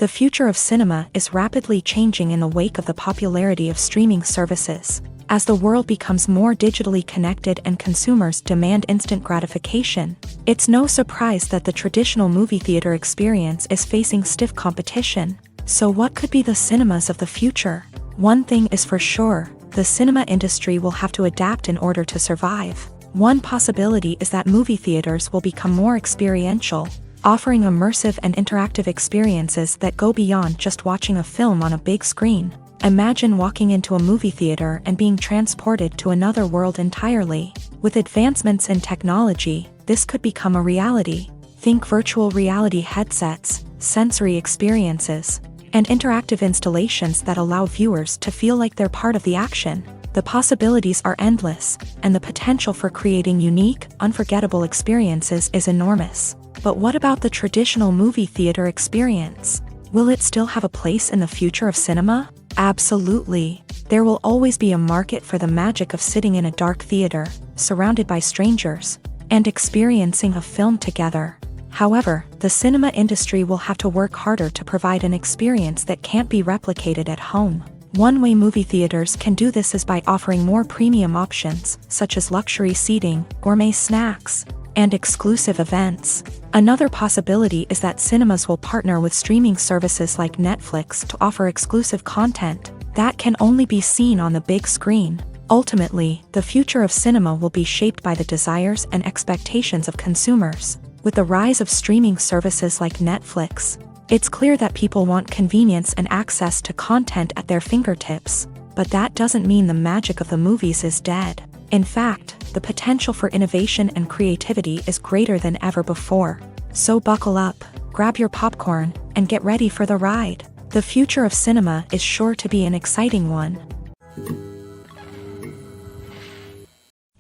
The future of cinema is rapidly changing in the wake of the popularity of streaming services. As the world becomes more digitally connected and consumers demand instant gratification, it's no surprise that the traditional movie theater experience is facing stiff competition. So what could be the cinemas of the future? One thing is for sure, the cinema industry will have to adapt in order to survive. One possibility is that movie theaters will become more experiential, offering immersive and interactive experiences that go beyond just watching a film on a big screen. Imagine walking into a movie theater and being transported to another world entirely. With advancements in technology, this could become a reality. Think virtual reality headsets, sensory experiences, and interactive installations that allow viewers to feel like they're part of the action. The possibilities are endless, and the potential for creating unique, unforgettable experiences is enormous. But what about the traditional movie theater experience? Will it still have a place in the future of cinema? Absolutely. There will always be a market for the magic of sitting in a dark theater, surrounded by strangers, and experiencing a film together. However, the cinema industry will have to work harder to provide an experience that can't be replicated at home. One way movie theaters can do this is by offering more premium options, such as luxury seating, gourmet snacks, and exclusive events. Another possibility is that cinemas will partner with streaming services like Netflix to offer exclusive content that can only be seen on the big screen. Ultimately, the future of cinema will be shaped by the desires and expectations of consumers. With the rise of streaming services like Netflix, it's clear that people want convenience and access to content at their fingertips. But that doesn't mean the magic of the movies is dead. In fact, the potential for innovation and creativity is greater than ever before. So buckle up, grab your popcorn, and get ready for the ride. The future of cinema is sure to be an exciting one.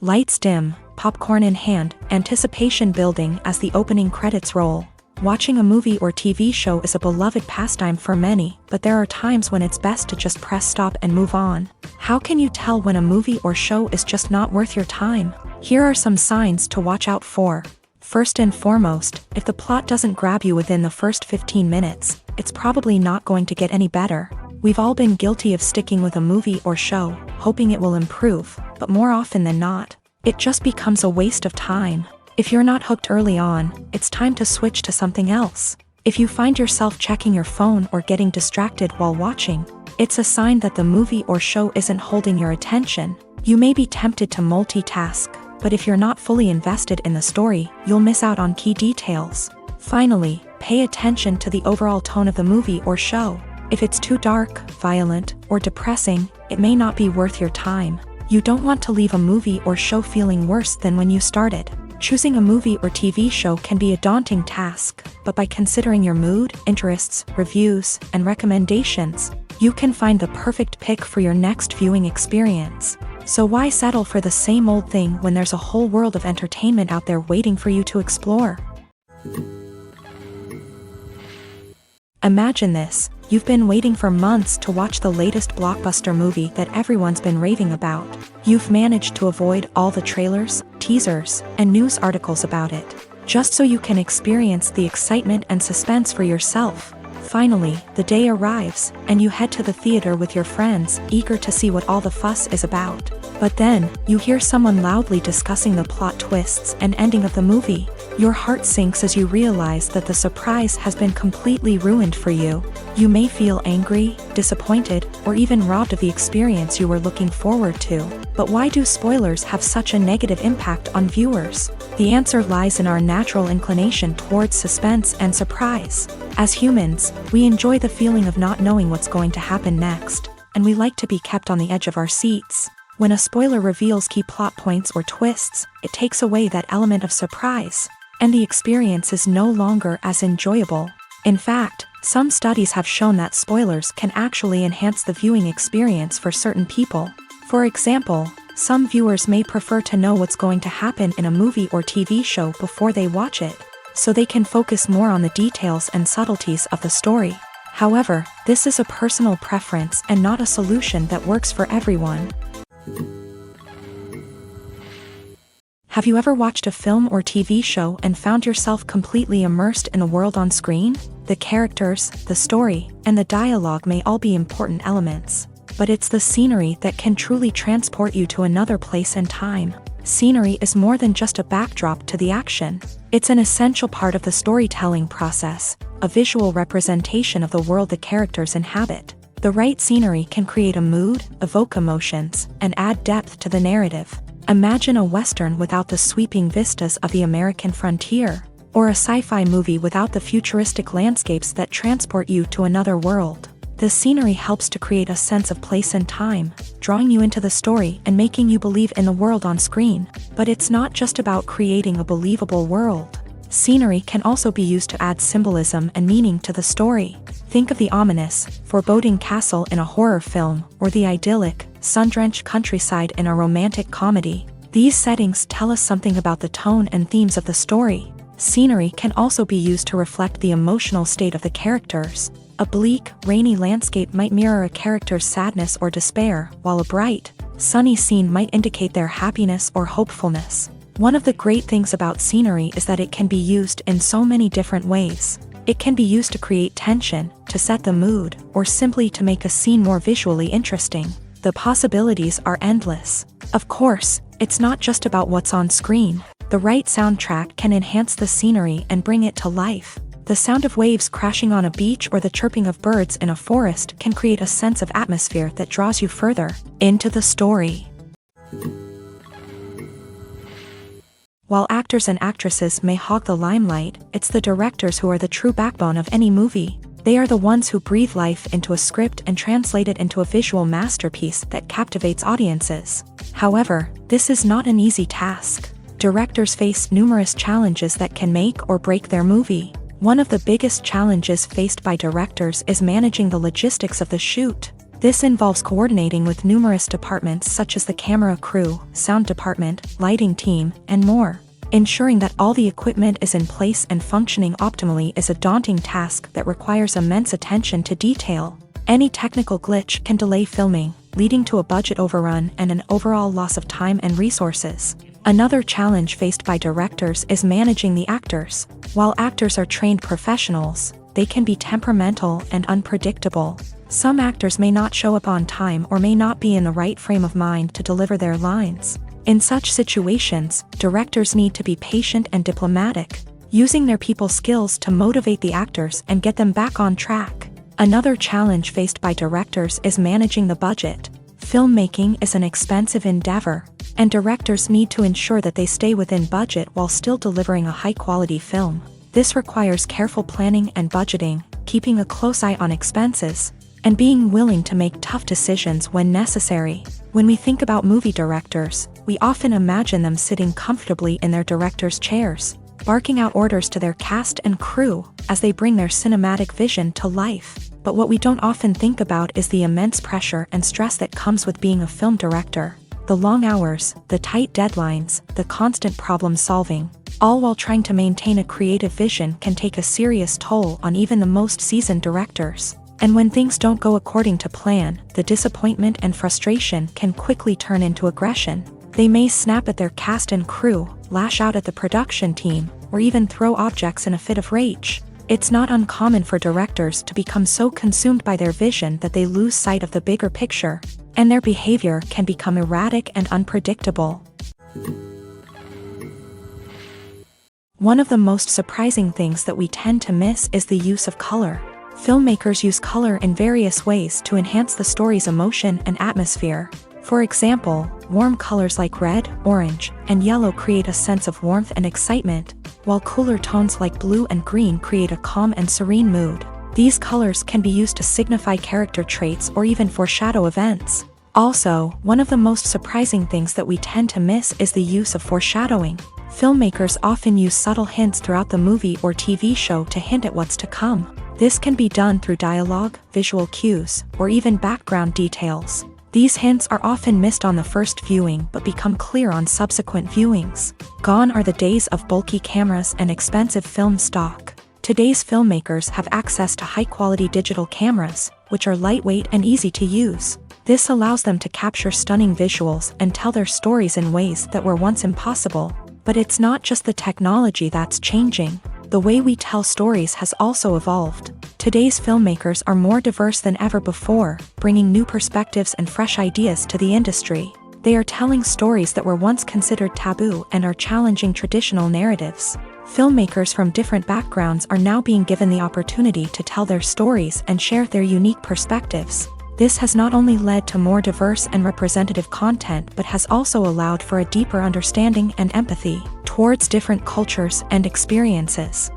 Lights dim, popcorn in hand, anticipation building as the opening credits roll. Watching a movie or TV show is a beloved pastime for many, but there are times when it's best to just press stop and move on. How can you tell when a movie or show is just not worth your time? Here are some signs to watch out for. First and foremost, if the plot doesn't grab you within the first 15 minutes, it's probably not going to get any better. We've all been guilty of sticking with a movie or show, hoping it will improve, but more often than not, it just becomes a waste of time. If you're not hooked early on, it's time to switch to something else. If you find yourself checking your phone or getting distracted while watching, it's a sign that the movie or show isn't holding your attention. You may be tempted to multitask, but if you're not fully invested in the story, you'll miss out on key details. Finally, pay attention to the overall tone of the movie or show. If it's too dark, violent, or depressing, it may not be worth your time. You don't want to leave a movie or show feeling worse than when you started. Choosing a movie or TV show can be a daunting task, but by considering your mood, interests, reviews, and recommendations, you can find the perfect pick for your next viewing experience. So why settle for the same old thing when there's a whole world of entertainment out there waiting for you to explore? Imagine this. You've been waiting for months to watch the latest blockbuster movie that everyone's been raving about. You've managed to avoid all the trailers, teasers, and news articles about it, just so you can experience the excitement and suspense for yourself. Finally, the day arrives, and you head to the theater with your friends, eager to see what all the fuss is about. But then, you hear someone loudly discussing the plot twists and ending of the movie. Your heart sinks as you realize that the surprise has been completely ruined for you. You may feel angry, disappointed, or even robbed of the experience you were looking forward to. But why do spoilers have such a negative impact on viewers? The answer lies in our natural inclination towards suspense and surprise. As humans, we enjoy the feeling of not knowing what's going to happen next, and we like to be kept on the edge of our seats. When a spoiler reveals key plot points or twists, it takes away that element of surprise, and the experience is no longer as enjoyable. In fact, some studies have shown that spoilers can actually enhance the viewing experience for certain people. For example, some viewers may prefer to know what's going to happen in a movie or TV show before they watch it, so they can focus more on the details and subtleties of the story. However, this is a personal preference and not a solution that works for everyone. Have you ever watched a film or TV show and found yourself completely immersed in the world on screen? The characters, the story, and the dialogue may all be important elements, but it's the scenery that can truly transport you to another place and time. Scenery is more than just a backdrop to the action. It's an essential part of the storytelling process, a visual representation of the world the characters inhabit. The right scenery can create a mood, evoke emotions, and add depth to the narrative. Imagine a Western without the sweeping vistas of the American frontier, or a sci-fi movie without the futuristic landscapes that transport you to another world. The scenery helps to create a sense of place and time, drawing you into the story and making you believe in the world on screen. But it's not just about creating a believable world. Scenery can also be used to add symbolism and meaning to the story. Think of the ominous, foreboding castle in a horror film, or the idyllic, sun-drenched countryside in a romantic comedy. These settings tell us something about the tone and themes of the story. Scenery can also be used to reflect the emotional state of the characters. A bleak, rainy landscape might mirror a character's sadness or despair, while a bright, sunny scene might indicate their happiness or hopefulness. One of the great things about scenery is that it can be used in so many different ways. It can be used to create tension, to set the mood, or simply to make a scene more visually interesting. The possibilities are endless. Of course, it's not just about what's on screen. The right soundtrack can enhance the scenery and bring it to life. The sound of waves crashing on a beach or the chirping of birds in a forest can create a sense of atmosphere that draws you further into the story. While actors and actresses may hog the limelight, it's the directors who are the true backbone of any movie. They are the ones who breathe life into a script and translate it into a visual masterpiece that captivates audiences. However, this is not an easy task. Directors face numerous challenges that can make or break their movie. One of the biggest challenges faced by directors is managing the logistics of the shoot. This involves coordinating with numerous departments such as the camera crew, sound department, lighting team, and more. Ensuring that all the equipment is in place and functioning optimally is a daunting task that requires immense attention to detail. Any technical glitch can delay filming, leading to a budget overrun and an overall loss of time and resources. Another challenge faced by directors is managing the actors. While actors are trained professionals, they can be temperamental and unpredictable. Some actors may not show up on time or may not be in the right frame of mind to deliver their lines. In such situations, directors need to be patient and diplomatic, using their people skills to motivate the actors and get them back on track. Another challenge faced by directors is managing the budget. Filmmaking is an expensive endeavor, and directors need to ensure that they stay within budget while still delivering a high-quality film. This requires careful planning and budgeting, keeping a close eye on expenses, and being willing to make tough decisions when necessary. When we think about movie directors, we often imagine them sitting comfortably in their director's chairs, barking out orders to their cast and crew as they bring their cinematic vision to life. But what we don't often think about is the immense pressure and stress that comes with being a film director. The long hours, the tight deadlines, the constant problem solving, all while trying to maintain a creative vision can take a serious toll on even the most seasoned directors. And when things don't go according to plan, the disappointment and frustration can quickly turn into aggression. They may snap at their cast and crew, lash out at the production team, or even throw objects in a fit of rage. It's not uncommon for directors to become so consumed by their vision that they lose sight of the bigger picture, and their behavior can become erratic and unpredictable. One of the most surprising things that we tend to miss is the use of color. Filmmakers use color in various ways to enhance the story's emotion and atmosphere. For example, warm colors like red, orange, and yellow create a sense of warmth and excitement, while cooler tones like blue and green create a calm and serene mood. These colors can be used to signify character traits or even foreshadow events. Also, one of the most surprising things that we tend to miss is the use of foreshadowing. Filmmakers often use subtle hints throughout the movie or TV show to hint at what's to come. This can be done through dialogue, visual cues, or even background details. These hints are often missed on the first viewing but become clear on subsequent viewings. Gone are the days of bulky cameras and expensive film stock. Today's filmmakers have access to high-quality digital cameras, which are lightweight and easy to use. This allows them to capture stunning visuals and tell their stories in ways that were once impossible. But it's not just the technology that's changing. the way we tell stories has also evolved. Today's filmmakers are more diverse than ever before, bringing new perspectives and fresh ideas to the industry. They are telling stories that were once considered taboo and are challenging traditional narratives. Filmmakers from different backgrounds are now being given the opportunity to tell their stories and share their unique perspectives. This has not only led to more diverse and representative content but has also allowed for a deeper understanding and empathy towards different cultures and experiences.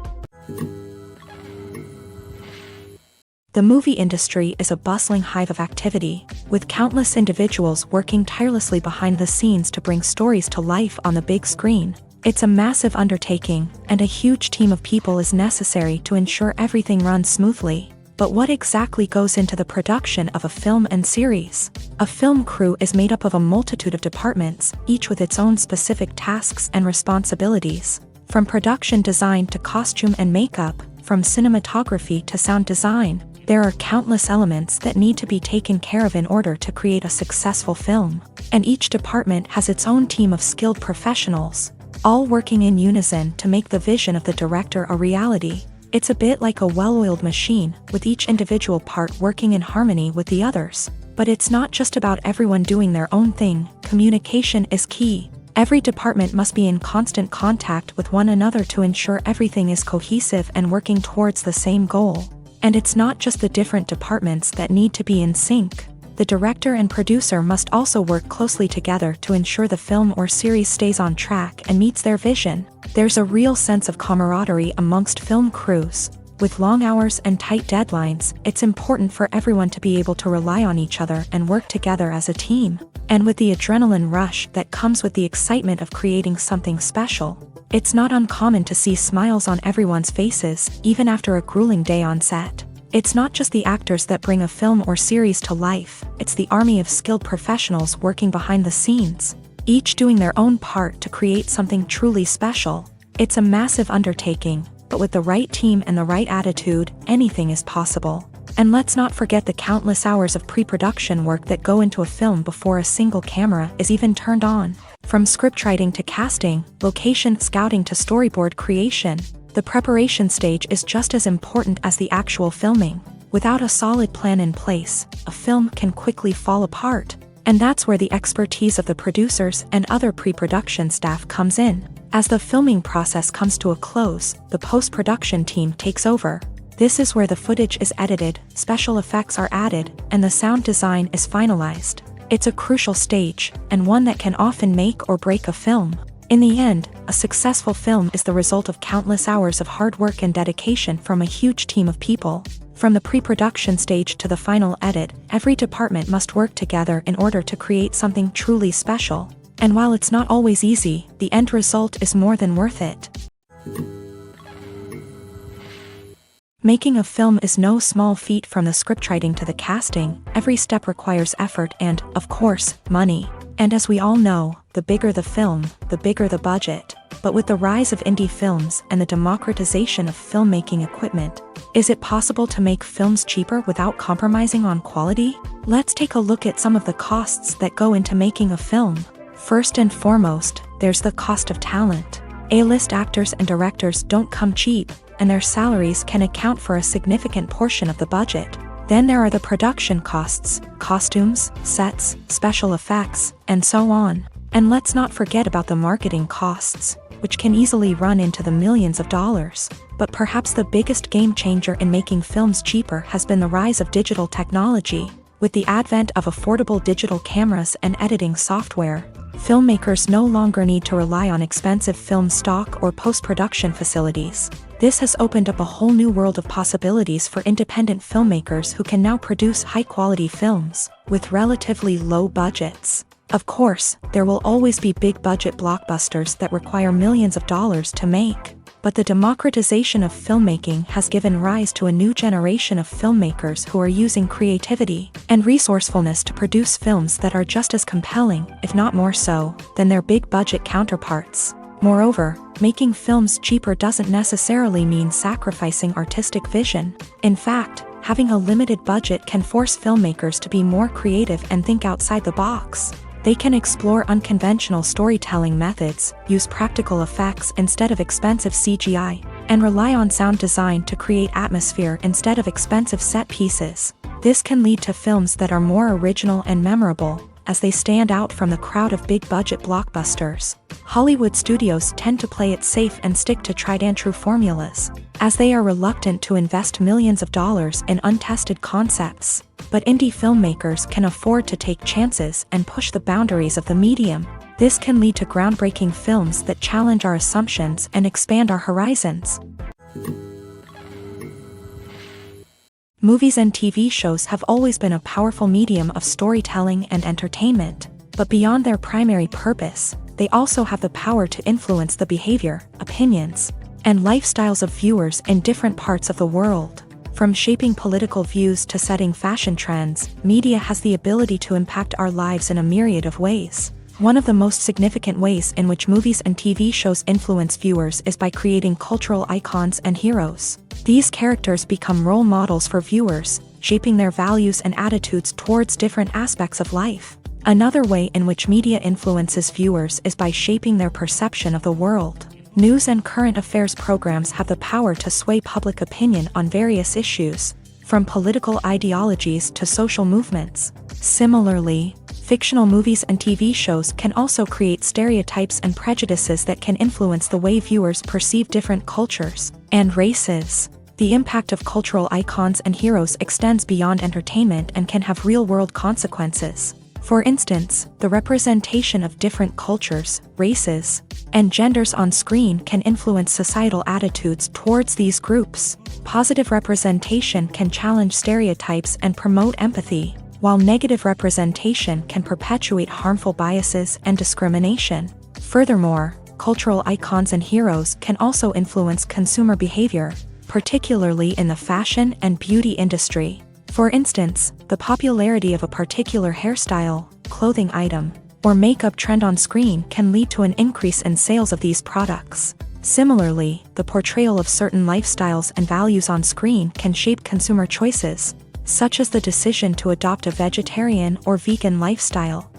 The movie industry is a bustling hive of activity, with countless individuals working tirelessly behind the scenes to bring stories to life on the big screen. It's a massive undertaking, and a huge team of people is necessary to ensure everything runs smoothly. But what exactly goes into the production of a film and series? A film crew is made up of a multitude of departments, each with its own specific tasks and responsibilities. From production design to costume and makeup, from cinematography to sound design, there are countless elements that need to be taken care of in order to create a successful film. And each department has its own team of skilled professionals, all working in unison to make the vision of the director a reality. It's a bit like a well-oiled machine, with each individual part working in harmony with the others. But it's not just about everyone doing their own thing. Communication is key. Every department must be in constant contact with one another to ensure everything is cohesive and working towards the same goal. And it's not just the different departments that need to be in sync. The director and producer must also work closely together to ensure the film or series stays on track and meets their vision. There's a real sense of camaraderie amongst film crews. With long hours and tight deadlines, it's important for everyone to be able to rely on each other and work together as a team. And with the adrenaline rush that comes with the excitement of creating something special, it's not uncommon to see smiles on everyone's faces, even after a grueling day on set. It's not just the actors that bring a film or series to life, it's the army of skilled professionals working behind the scenes, each doing their own part to create something truly special. It's a massive undertaking, but with the right team and the right attitude, anything is possible. And let's not forget the countless hours of pre-production work that go into a film before a single camera is even turned on. From scriptwriting to casting, location scouting to storyboard creation, the preparation stage is just as important as the actual filming. Without a solid plan in place, a film can quickly fall apart. And that's where the expertise of the producers and other pre-production staff comes in. As the filming process comes to a close, the post-production team takes over. This is where the footage is edited, special effects are added, and the sound design is finalized. It's a crucial stage, and one that can often make or break a film. In the end, a successful film is the result of countless hours of hard work and dedication from a huge team of people. From the pre-production stage to the final edit, every department must work together in order to create something truly special. And while it's not always easy, the end result is more than worth it. Making a film is no small feat. From the scriptwriting to the casting, every step requires effort and, of course, money. And as we all know, the bigger the film, the bigger the budget. But with the rise of indie films and the democratization of filmmaking equipment, is it possible to make films cheaper without compromising on quality? Let's take a look at some of the costs that go into making a film. First and foremost, there's the cost of talent. A-list actors and directors don't come cheap, and their salaries can account for a significant portion of the budget. Then there are the production costs, costumes, sets, special effects, and so on. And let's not forget about the marketing costs, which can easily run into the millions of dollars. But perhaps the biggest game changer in making films cheaper has been the rise of digital technology. With the advent of affordable digital cameras and editing software, filmmakers no longer need to rely on expensive film stock or post-production facilities. This has opened up a whole new world of possibilities for independent filmmakers who can now produce high-quality films with relatively low budgets. Of course, there will always be big-budget blockbusters that require millions of dollars to make. But the democratization of filmmaking has given rise to a new generation of filmmakers who are using creativity and resourcefulness to produce films that are just as compelling, if not more so, than their big-budget counterparts. Moreover, making films cheaper doesn't necessarily mean sacrificing artistic vision. In fact, having a limited budget can force filmmakers to be more creative and think outside the box. They can explore unconventional storytelling methods, use practical effects instead of expensive CGI, and rely on sound design to create atmosphere instead of expensive set pieces. This can lead to films that are more original and memorable, as they stand out from the crowd of big-budget blockbusters. Hollywood studios tend to play it safe and stick to tried-and-true formulas, as they are reluctant to invest millions of dollars in untested concepts. But indie filmmakers can afford to take chances and push the boundaries of the medium. This can lead to groundbreaking films that challenge our assumptions and expand our horizons. Movies and TV shows have always been a powerful medium of storytelling and entertainment, but beyond their primary purpose, they also have the power to influence the behavior, opinions, and lifestyles of viewers in different parts of the world. From shaping political views to setting fashion trends, media has the ability to impact our lives in a myriad of ways. One of the most significant ways in which movies and TV shows influence viewers is by creating cultural icons and heroes. These characters become role models for viewers, shaping their values and attitudes towards different aspects of life. Another way in which media influences viewers is by shaping their perception of the world. News and current affairs programs have the power to sway public opinion on various issues, from political ideologies to social movements. Similarly, fictional movies and TV shows can also create stereotypes and prejudices that can influence the way viewers perceive different cultures and races. The impact of cultural icons and heroes extends beyond entertainment and can have real-world consequences. For instance, the representation of different cultures, races, and genders on screen can influence societal attitudes towards these groups. Positive representation can challenge stereotypes and promote empathy, while negative representation can perpetuate harmful biases and discrimination. Furthermore, cultural icons and heroes can also influence consumer behavior, particularly in the fashion and beauty industry. For instance, the popularity of a particular hairstyle, clothing item, or makeup trend on screen can lead to an increase in sales of these products. Similarly, the portrayal of certain lifestyles and values on screen can shape consumer choices, such as the decision to adopt a vegetarian or vegan lifestyle.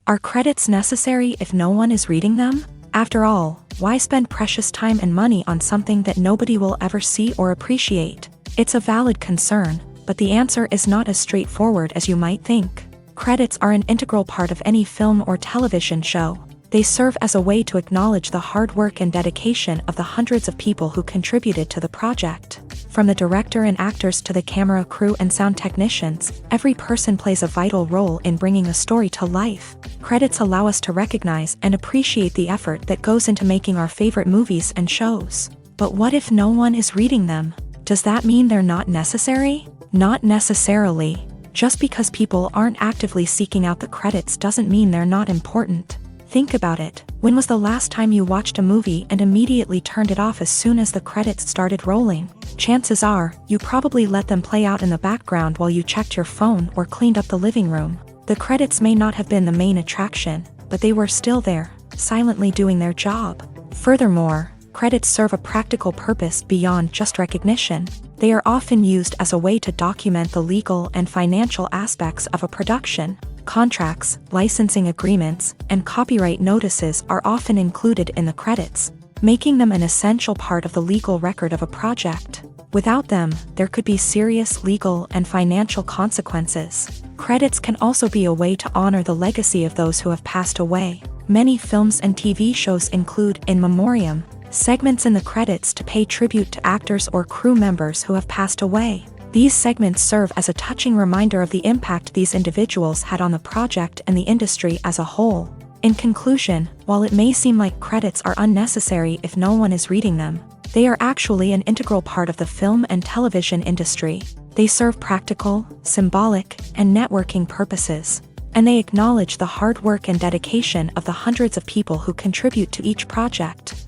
Are credits necessary if no one is reading them? After all, why spend precious time and money on something that nobody will ever see or appreciate? It's a valid concern, but the answer is not as straightforward as you might think. Credits are an integral part of any film or television show. They serve as a way to acknowledge the hard work and dedication of the hundreds of people who contributed to the project. From the director and actors to the camera crew and sound technicians, every person plays a vital role in bringing a story to life. Credits allow us to recognize and appreciate the effort that goes into making our favorite movies and shows. But what if no one is reading them? Does that mean they're not necessary? Not necessarily. Just because people aren't actively seeking out the credits doesn't mean they're not important. Think about it. When was the last time you watched a movie and immediately turned it off as soon as the credits started rolling? Chances are, you probably let them play out in the background while you checked your phone or cleaned up the living room. The credits may not have been the main attraction, but they were still there, silently doing their job. Furthermore, credits serve a practical purpose beyond just recognition. They are often used as a way to document the legal and financial aspects of a production. Contracts, licensing agreements, and copyright notices are often included in the credits, making them an essential part of the legal record of a project. Without them, there could be serious legal and financial consequences. Credits can also be a way to honor the legacy of those who have passed away. Many films and TV shows include in memoriam segments in the credits to pay tribute to actors or crew members who have passed away. These segments serve as a touching reminder of the impact these individuals had on the project and the industry as a whole. In conclusion, while it may seem like credits are unnecessary if no one is reading them, they are actually an integral part of the film and television industry. They serve practical, symbolic, and networking purposes, and they acknowledge the hard work and dedication of the hundreds of people who contribute to each project.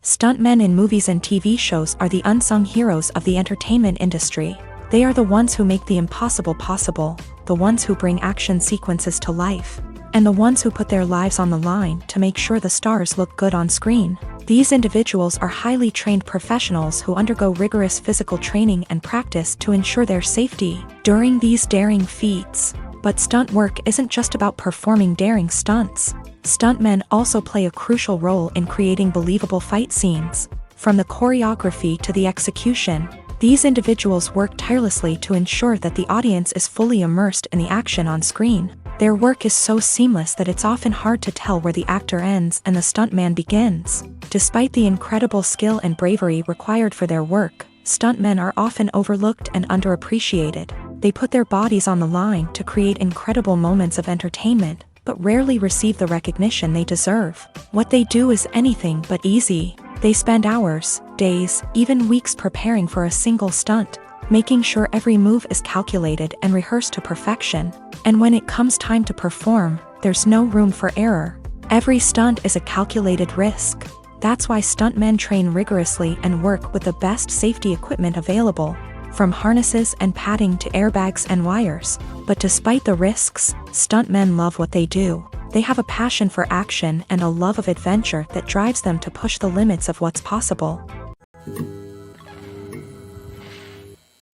Stuntmen in movies and TV shows are the unsung heroes of the entertainment industry. They are the ones who make the impossible possible, the ones who bring action sequences to life, and the ones who put their lives on the line to make sure the stars look good on screen. These individuals are highly trained professionals who undergo rigorous physical training and practice to ensure their safety. During these daring feats, But stunt work isn't just about performing daring stunts. Stuntmen also play a crucial role in creating believable fight scenes. From the choreography to the execution, these individuals work tirelessly to ensure that the audience is fully immersed in the action on screen. Their work is so seamless that it's often hard to tell where the actor ends and the stuntman begins. Despite the incredible skill and bravery required for their work, stuntmen are often overlooked and underappreciated. They put their bodies on the line to create incredible moments of entertainment, but rarely receive the recognition they deserve. What they do is anything but easy. They spend hours, days, even weeks preparing for a single stunt, making sure every move is calculated and rehearsed to perfection. And when it comes time to perform, there's no room for error. Every stunt is a calculated risk. That's why stuntmen train rigorously and work with the best safety equipment available, from harnesses and padding to airbags and wires. But despite the risks, stuntmen love what they do. They have a passion for action and a love of adventure that drives them to push the limits of what's possible.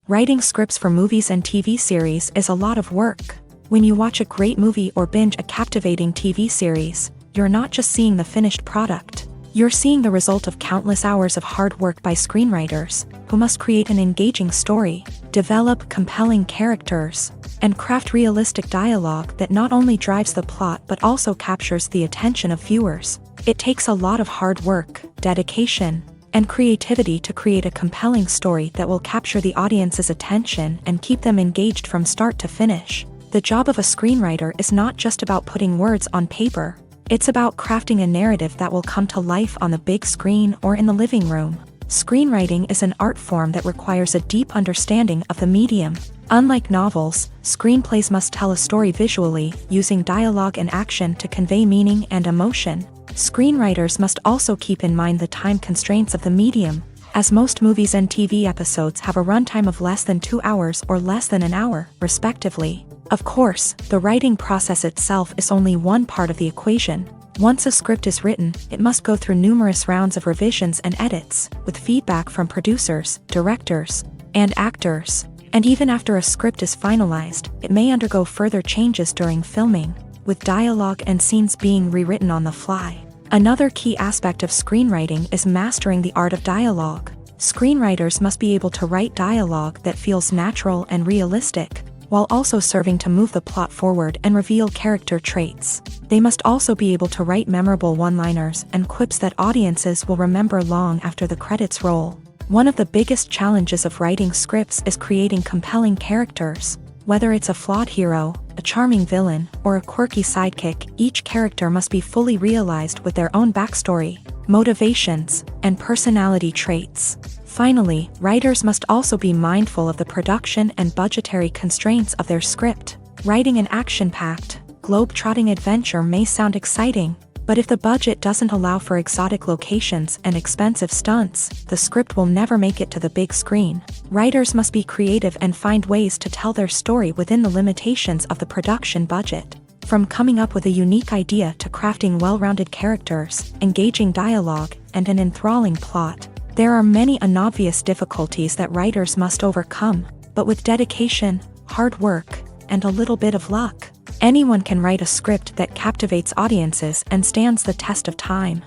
Writing scripts for movies and TV series is a lot of work. When you watch a great movie or binge a captivating TV series, you're not just seeing the finished product. You're seeing the result of countless hours of hard work by screenwriters, who must create an engaging story, develop compelling characters, and craft realistic dialogue that not only drives the plot but also captures the attention of viewers. It takes a lot of hard work, dedication, and creativity to create a compelling story that will capture the audience's attention and keep them engaged from start to finish. The job of a screenwriter is not just about putting words on paper. It's about crafting a narrative that will come to life on the big screen or in the living room. Screenwriting is an art form that requires a deep understanding of the medium. Unlike novels, screenplays must tell a story visually, using dialogue and action to convey meaning and emotion. Screenwriters must also keep in mind the time constraints of the medium, as most movies and TV episodes have a runtime of less than 2 hours or less than an hour, respectively. Of course, the writing process itself is only one part of the equation. Once a script is written, it must go through numerous rounds of revisions and edits, with feedback from producers, directors, and actors. And even after a script is finalized, it may undergo further changes during filming, with dialogue and scenes being rewritten on the fly. Another key aspect of screenwriting is mastering the art of dialogue. Screenwriters must be able to write dialogue that feels natural and realistic, while also serving to move the plot forward and reveal character traits. They must also be able to write memorable one-liners and quips that audiences will remember long after the credits roll. One of the biggest challenges of writing scripts is creating compelling characters. Whether it's a flawed hero, a charming villain, or a quirky sidekick, each character must be fully realized with their own backstory, motivations, and personality traits. Finally, writers must also be mindful of the production and budgetary constraints of their script. Writing an action-packed, globe-trotting adventure may sound exciting, but if the budget doesn't allow for exotic locations and expensive stunts, the script will never make it to the big screen. Writers must be creative and find ways to tell their story within the limitations of the production budget. From coming up with a unique idea to crafting well-rounded characters, engaging dialogue, and an enthralling plot, there are many unobvious difficulties that writers must overcome, but with dedication, hard work, and a little bit of luck, anyone can write a script that captivates audiences and stands the test of time.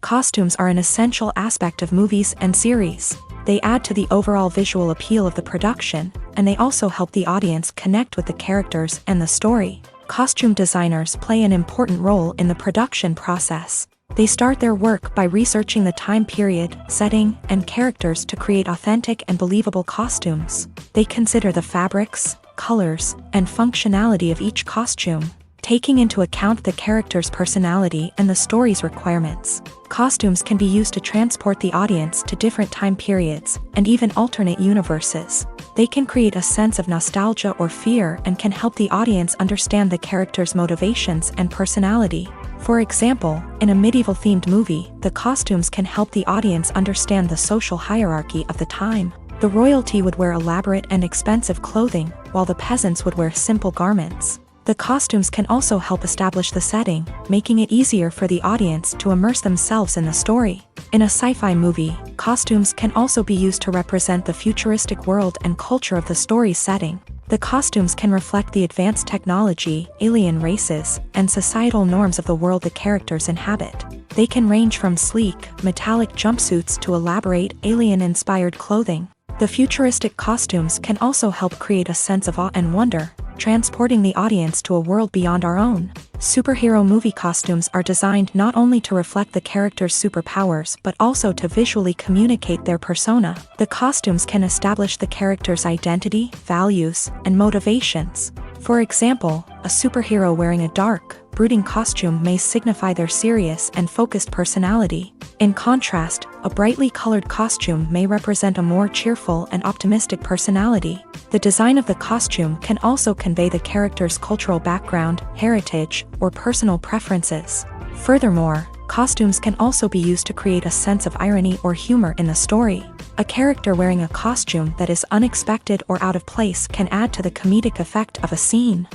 Costumes are an essential aspect of movies and series. They add to the overall visual appeal of the production, and they also help the audience connect with the characters and the story. Costume designers play an important role in the production process. They start their work by researching the time period, setting, and characters to create authentic and believable costumes. They consider the fabrics, colors, and functionality of each costume, taking into account the character's personality and the story's requirements. Costumes can be used to transport the audience to different time periods and even alternate universes. They can create a sense of nostalgia or fear and can help the audience understand the character's motivations and personality. For example, in a medieval-themed movie, the costumes can help the audience understand the social hierarchy of the time. The royalty would wear elaborate and expensive clothing, while the peasants would wear simple garments. The costumes can also help establish the setting, making it easier for the audience to immerse themselves in the story. In a sci-fi movie, costumes can also be used to represent the futuristic world and culture of the story's setting. The costumes can reflect the advanced technology, alien races, and societal norms of the world the characters inhabit. They can range from sleek, metallic jumpsuits to elaborate, alien-inspired clothing. The futuristic costumes can also help create a sense of awe and wonder, transporting the audience to a world beyond our own. Superhero movie costumes are designed not only to reflect the character's superpowers but also to visually communicate their persona. The costumes can establish the character's identity, values, and motivations. For example, a superhero wearing a dark, brooding costume may signify their serious and focused personality. In contrast, a brightly colored costume may represent a more cheerful and optimistic personality. The design of the costume can also convey the character's cultural background, heritage, or personal preferences. Furthermore, costumes can also be used to create a sense of irony or humor in the story. A character wearing a costume that is unexpected or out of place can add to the comedic effect of a scene.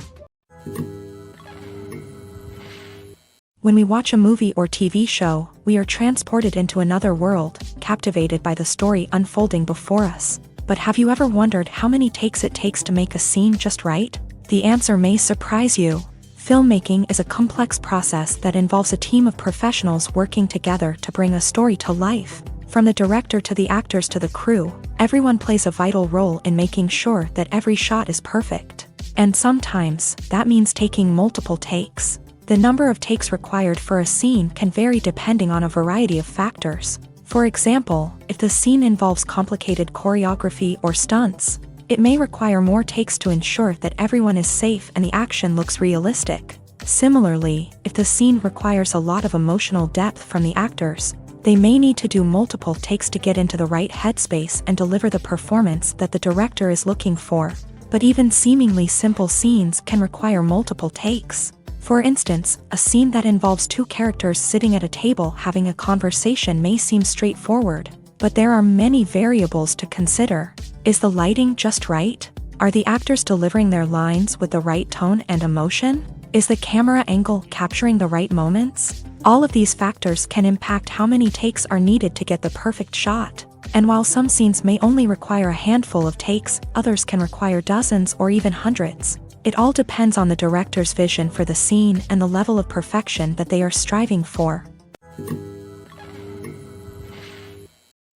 When we watch a movie or TV show, we are transported into another world, captivated by the story unfolding before us. But have you ever wondered how many takes it takes to make a scene just right? The answer may surprise you. Filmmaking is a complex process that involves a team of professionals working together to bring a story to life. From the director to the actors to the crew, everyone plays a vital role in making sure that every shot is perfect. And sometimes, that means taking multiple takes. The number of takes required for a scene can vary depending on a variety of factors. For example, if the scene involves complicated choreography or stunts, it may require more takes to ensure that everyone is safe and the action looks realistic. Similarly, if the scene requires a lot of emotional depth from the actors, they may need to do multiple takes to get into the right headspace and deliver the performance that the director is looking for. But even seemingly simple scenes can require multiple takes. For instance, a scene that involves two characters sitting at a table having a conversation may seem straightforward, but there are many variables to consider. Is the lighting just right? Are the actors delivering their lines with the right tone and emotion? Is the camera angle capturing the right moments? All of these factors can impact how many takes are needed to get the perfect shot. And while some scenes may only require a handful of takes, others can require dozens or even hundreds. It all depends on the director's vision for the scene and the level of perfection that they are striving for.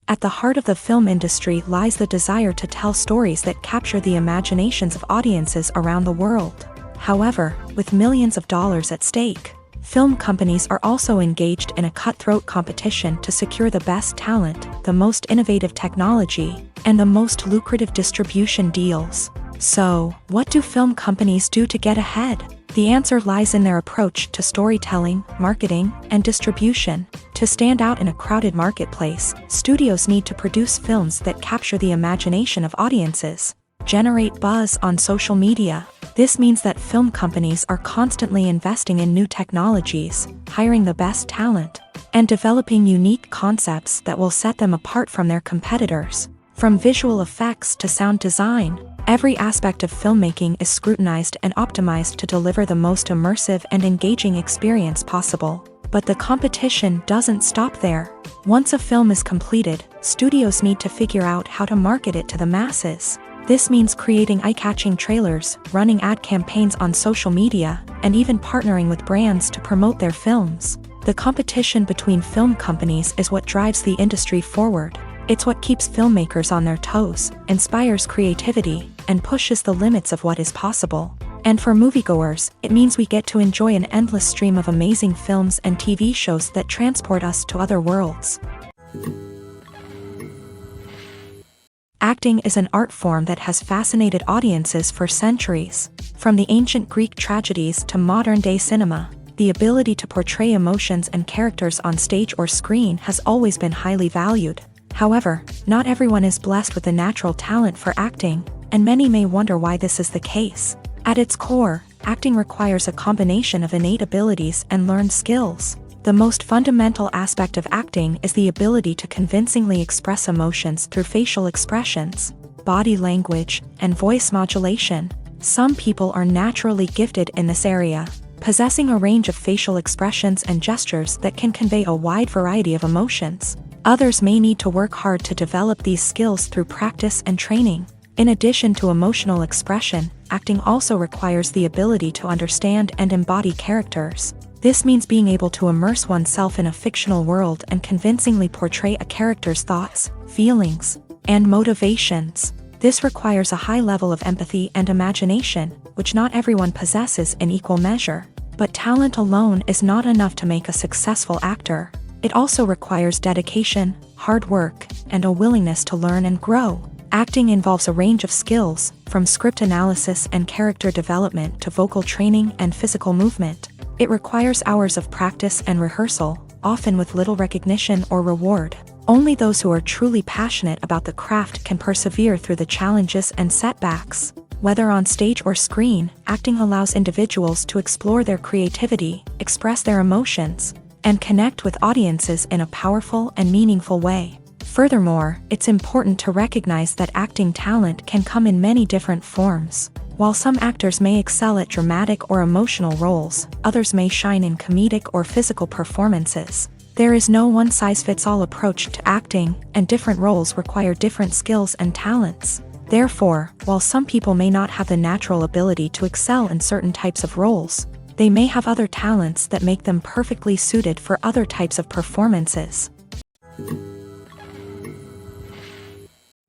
At the heart of the film industry lies the desire to tell stories that capture the imaginations of audiences around the world. However, with millions of dollars at stake, film companies are also engaged in a cutthroat competition to secure the best talent, the most innovative technology, and the most lucrative distribution deals. So, what do film companies do to get ahead? The answer lies in their approach to storytelling, marketing, and distribution. To stand out in a crowded marketplace, studios need to produce films that capture the imagination of audiences, generate buzz on social media. This means that film companies are constantly investing in new technologies, hiring the best talent, and developing unique concepts that will set them apart from their competitors. From visual effects to sound design, every aspect of filmmaking is scrutinized and optimized to deliver the most immersive and engaging experience possible. But the competition doesn't stop there. Once a film is completed, studios need to figure out how to market it to the masses. This means creating eye-catching trailers, running ad campaigns on social media, and even partnering with brands to promote their films. The competition between film companies is what drives the industry forward. It's what keeps filmmakers on their toes, inspires creativity, and pushes the limits of what is possible. And for moviegoers, it means we get to enjoy an endless stream of amazing films and TV shows that transport us to other worlds. Acting is an art form that has fascinated audiences for centuries. From the ancient Greek tragedies to modern-day cinema, the ability to portray emotions and characters on stage or screen has always been highly valued. However, not everyone is blessed with a natural talent for acting, and many may wonder why this is the case. At its core, acting requires a combination of innate abilities and learned skills. The most fundamental aspect of acting is the ability to convincingly express emotions through facial expressions, body language, and voice modulation. Some people are naturally gifted in this area, possessing a range of facial expressions and gestures that can convey a wide variety of emotions. Others may need to work hard to develop these skills through practice and training. In addition to emotional expression, acting also requires the ability to understand and embody characters. This means being able to immerse oneself in a fictional world and convincingly portray a character's thoughts, feelings, and motivations. This requires a high level of empathy and imagination, which not everyone possesses in equal measure. But talent alone is not enough to make a successful actor. It also requires dedication, hard work, and a willingness to learn and grow. Acting involves a range of skills, from script analysis and character development to vocal training and physical movement. It requires hours of practice and rehearsal, often with little recognition or reward. Only those who are truly passionate about the craft can persevere through the challenges and setbacks. Whether on stage or screen, acting allows individuals to explore their creativity, express their emotions, and connect with audiences in a powerful and meaningful way. Furthermore, it's important to recognize that acting talent can come in many different forms. While some actors may excel at dramatic or emotional roles, others may shine in comedic or physical performances. There is no one-size-fits-all approach to acting, and different roles require different skills and talents. Therefore, while some people may not have the natural ability to excel in certain types of roles, they may have other talents that make them perfectly suited for other types of performances.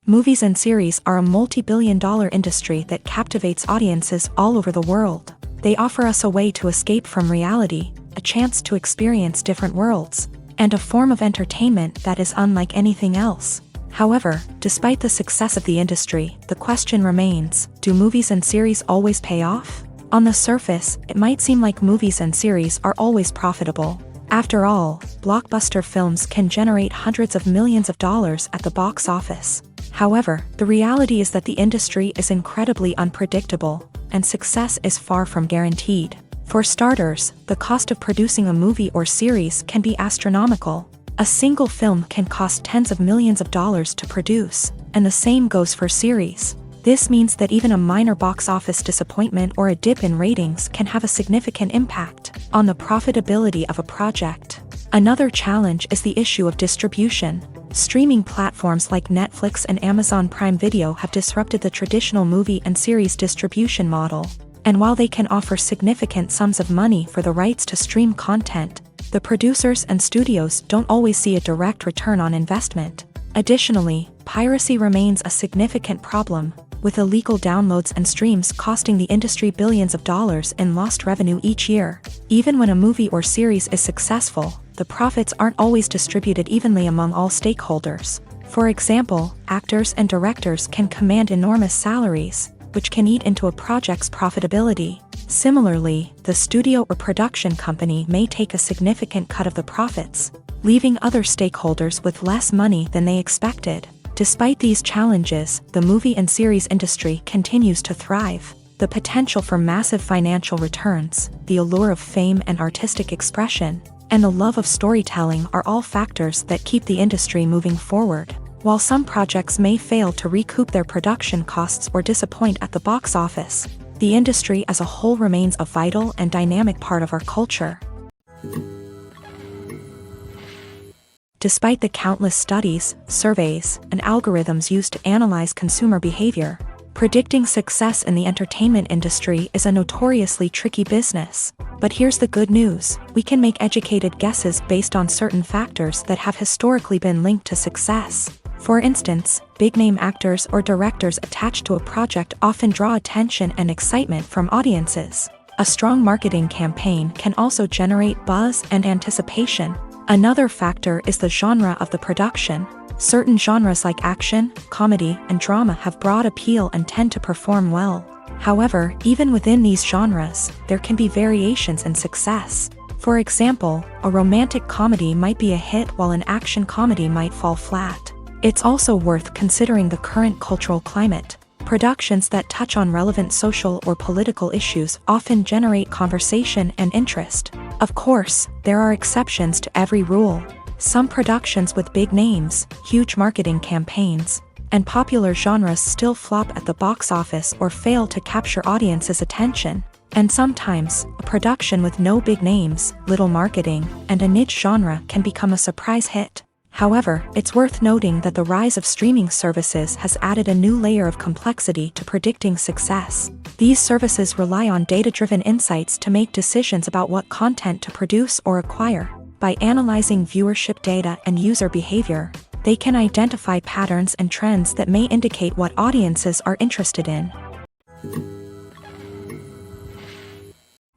Movies and series are a multi-billion-dollar industry that captivates audiences all over the world. They offer us a way to escape from reality, a chance to experience different worlds, and a form of entertainment that is unlike anything else. However, despite the success of the industry, the question remains, do movies and series always pay off? On the surface, it might seem like movies and series are always profitable. After all, blockbuster films can generate hundreds of millions of dollars at the box office. However, the reality is that the industry is incredibly unpredictable, and success is far from guaranteed. For starters, the cost of producing a movie or series can be astronomical. A single film can cost tens of millions of dollars to produce, and the same goes for series. This means that even a minor box office disappointment or a dip in ratings can have a significant impact on the profitability of a project. Another challenge is the issue of distribution. Streaming platforms like Netflix and Amazon Prime Video have disrupted the traditional movie and series distribution model. And while they can offer significant sums of money for the rights to stream content, the producers and studios don't always see a direct return on investment. Additionally, piracy remains a significant problem, with illegal downloads and streams costing the industry billions of dollars in lost revenue each year. Even when a movie or series is successful, the profits aren't always distributed evenly among all stakeholders. For example, actors and directors can command enormous salaries, which can eat into a project's profitability. Similarly, the studio or production company may take a significant cut of the profits, leaving other stakeholders with less money than they expected. Despite these challenges, the movie and series industry continues to thrive. The potential for massive financial returns, the allure of fame and artistic expression, and the love of storytelling are all factors that keep the industry moving forward. While some projects may fail to recoup their production costs or disappoint at the box office, the industry as a whole remains a vital and dynamic part of our culture. Despite the countless studies, surveys, and algorithms used to analyze consumer behavior, predicting success in the entertainment industry is a notoriously tricky business. But here's the good news: we can make educated guesses based on certain factors that have historically been linked to success. For instance, big-name actors or directors attached to a project often draw attention and excitement from audiences. A strong marketing campaign can also generate buzz and anticipation. Another factor is the genre of the production. Certain genres like action, comedy, and drama have broad appeal and tend to perform well. However, even within these genres, there can be variations in success. For example, a romantic comedy might be a hit while an action comedy might fall flat. It's also worth considering the current cultural climate. Productions that touch on relevant social or political issues often generate conversation and interest. Of course, there are exceptions to every rule. Some productions with big names, huge marketing campaigns, and popular genres still flop at the box office or fail to capture audiences' attention. And sometimes, a production with no big names, little marketing, and a niche genre can become a surprise hit. However, it's worth noting that the rise of streaming services has added a new layer of complexity to predicting success. These services rely on data-driven insights to make decisions about what content to produce or acquire. By analyzing viewership data and user behavior, they can identify patterns and trends that may indicate what audiences are interested in.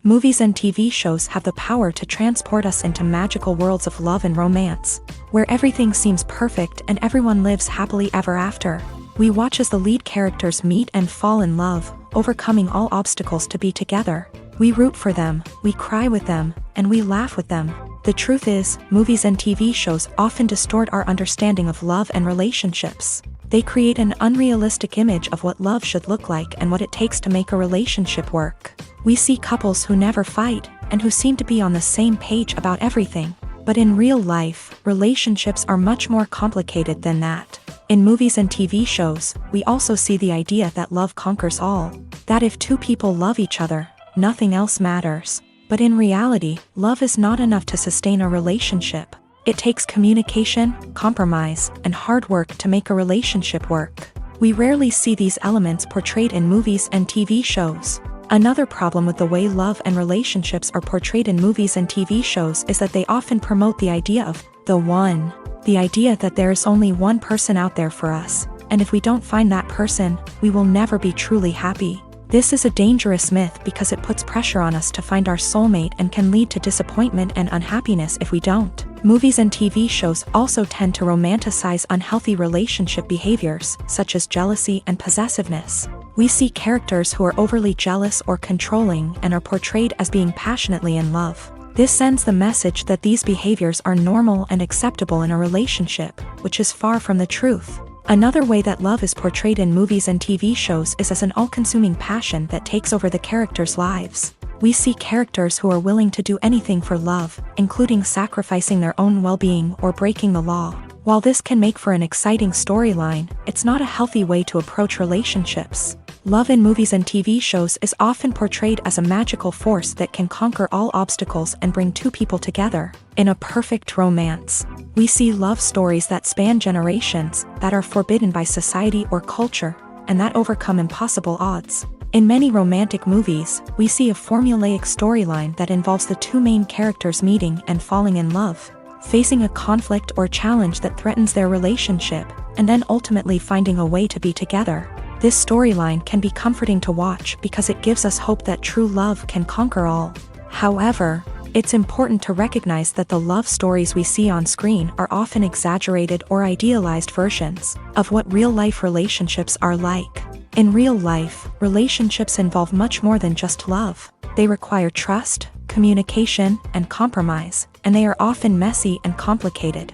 Movies and TV shows have the power to transport us into magical worlds of love and romance, where everything seems perfect and everyone lives happily ever after. We watch as the lead characters meet and fall in love, overcoming all obstacles to be together. We root for them, we cry with them, and we laugh with them. The truth is, movies and TV shows often distort our understanding of love and relationships. They create an unrealistic image of what love should look like and what it takes to make a relationship work. We see couples who never fight, and who seem to be on the same page about everything. But in real life, relationships are much more complicated than that. In movies and TV shows, we also see the idea that love conquers all. That if two people love each other, nothing else matters. But in reality, love is not enough to sustain a relationship. It takes communication, compromise, and hard work to make a relationship work. We rarely see these elements portrayed in movies and TV shows. Another problem with the way love and relationships are portrayed in movies and TV shows is that they often promote the idea of the one. The idea that there is only one person out there for us, and if we don't find that person, we will never be truly happy. This is a dangerous myth because it puts pressure on us to find our soulmate and can lead to disappointment and unhappiness if we don't. Movies and TV shows also tend to romanticize unhealthy relationship behaviors, such as jealousy and possessiveness. We see characters who are overly jealous or controlling and are portrayed as being passionately in love. This sends the message that these behaviors are normal and acceptable in a relationship, which is far from the truth. Another way that love is portrayed in movies and TV shows is as an all-consuming passion that takes over the characters' lives. We see characters who are willing to do anything for love, including sacrificing their own well-being or breaking the law. While this can make for an exciting storyline, it's not a healthy way to approach relationships. Love in movies and TV shows is often portrayed as a magical force that can conquer all obstacles and bring two people together. In a perfect romance, we see love stories that span generations, that are forbidden by society or culture, and that overcome impossible odds. In many romantic movies, we see a formulaic storyline that involves the two main characters meeting and falling in love, facing a conflict or challenge that threatens their relationship, and then ultimately finding a way to be together. This storyline can be comforting to watch because it gives us hope that true love can conquer all. However, it's important to recognize that the love stories we see on screen are often exaggerated or idealized versions of what real-life relationships are like. In real life, relationships involve much more than just love. They require trust, communication, and compromise, and they are often messy and complicated.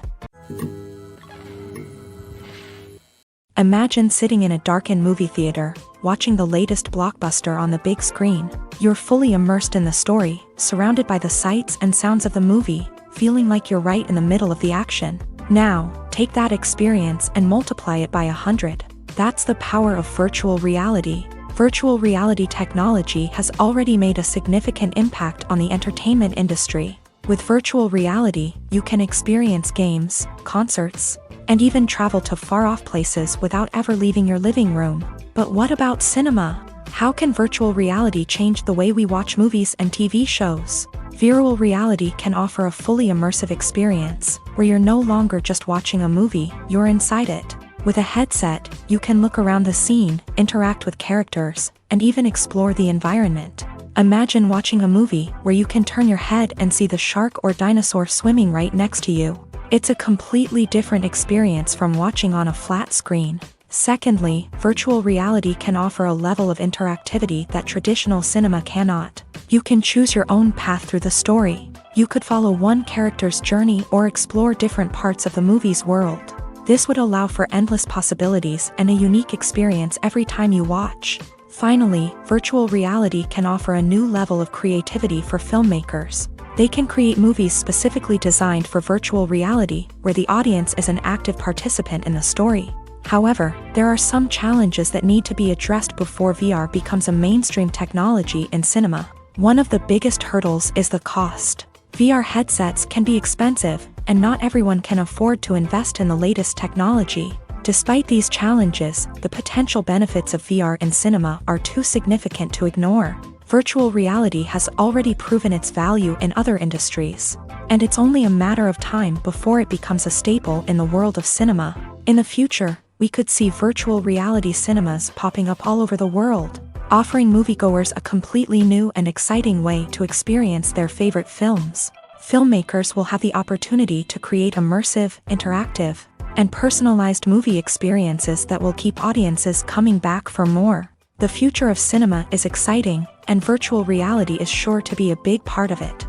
Imagine sitting in a darkened movie theater, watching the latest blockbuster on the big screen. You're fully immersed in the story, surrounded by the sights and sounds of the movie, feeling like you're right in the middle of the action. Now, take that experience and multiply it by 100. That's the power of virtual reality. Virtual reality technology has already made a significant impact on the entertainment industry. With virtual reality, you can experience games, concerts, and even travel to far-off places without ever leaving your living room. But what about cinema? How can virtual reality change the way we watch movies and TV shows? Virtual reality can offer a fully immersive experience, where you're no longer just watching a movie, you're inside it. With a headset, you can look around the scene, interact with characters, and even explore the environment. Imagine watching a movie where you can turn your head and see the shark or dinosaur swimming right next to you. It's a completely different experience from watching on a flat screen. Secondly, virtual reality can offer a level of interactivity that traditional cinema cannot. You can choose your own path through the story. You could follow one character's journey or explore different parts of the movie's world. This would allow for endless possibilities and a unique experience every time you watch. Finally, virtual reality can offer a new level of creativity for filmmakers. They can create movies specifically designed for virtual reality, where the audience is an active participant in the story. However, there are some challenges that need to be addressed before VR becomes a mainstream technology in cinema. One of the biggest hurdles is the cost. VR headsets can be expensive, and not everyone can afford to invest in the latest technology. Despite these challenges, the potential benefits of VR in cinema are too significant to ignore. Virtual reality has already proven its value in other industries, and it's only a matter of time before it becomes a staple in the world of cinema. In the future, we could see virtual reality cinemas popping up all over the world, offering moviegoers a completely new and exciting way to experience their favorite films. Filmmakers will have the opportunity to create immersive, interactive, and personalized movie experiences that will keep audiences coming back for more. The future of cinema is exciting, and virtual reality is sure to be a big part of it.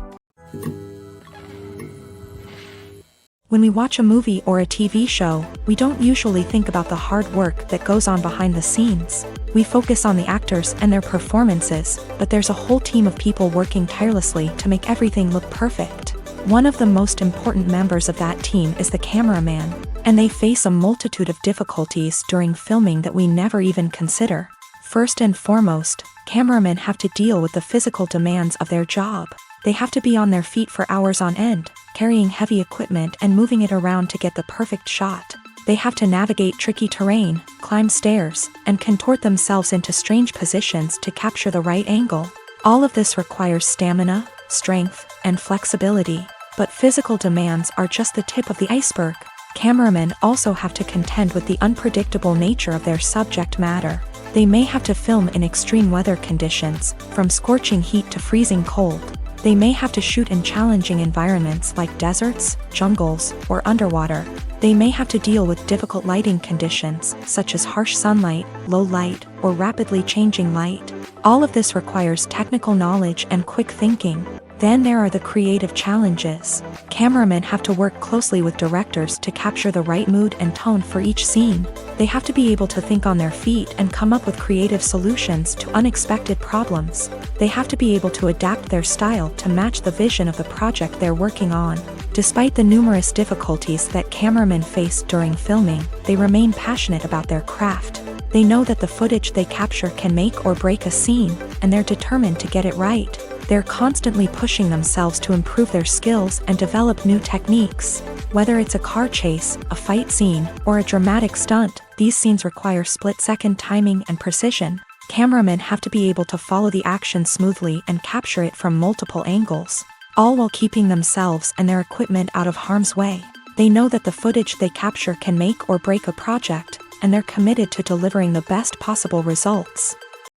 When we watch a movie or a TV show, we don't usually think about the hard work that goes on behind the scenes. We focus on the actors and their performances, but there's a whole team of people working tirelessly to make everything look perfect. One of the most important members of that team is the cameraman, and they face a multitude of difficulties during filming that we never even consider. First and foremost, cameramen have to deal with the physical demands of their job. They have to be on their feet for hours on end, carrying heavy equipment and moving it around to get the perfect shot. They have to navigate tricky terrain, climb stairs, and contort themselves into strange positions to capture the right angle. All of this requires stamina, strength, and flexibility. But physical demands are just the tip of the iceberg. Cameramen also have to contend with the unpredictable nature of their subject matter. They may have to film in extreme weather conditions, from scorching heat to freezing cold. They may have to shoot in challenging environments like deserts, jungles, or underwater. They may have to deal with difficult lighting conditions, such as harsh sunlight, low light, or rapidly changing light. All of this requires technical knowledge and quick thinking. Then there are the creative challenges. Cameramen have to work closely with directors to capture the right mood and tone for each scene. They have to be able to think on their feet and come up with creative solutions to unexpected problems. They have to be able to adapt their style to match the vision of the project they're working on. Despite the numerous difficulties that cameramen face during filming, they remain passionate about their craft. They know that the footage they capture can make or break a scene, and they're determined to get it right. They're constantly pushing themselves to improve their skills and develop new techniques. Whether it's a car chase, a fight scene, or a dramatic stunt, these scenes require split-second timing and precision. Cameramen have to be able to follow the action smoothly and capture it from multiple angles, all while keeping themselves and their equipment out of harm's way. They know that the footage they capture can make or break a project, and they're committed to delivering the best possible results.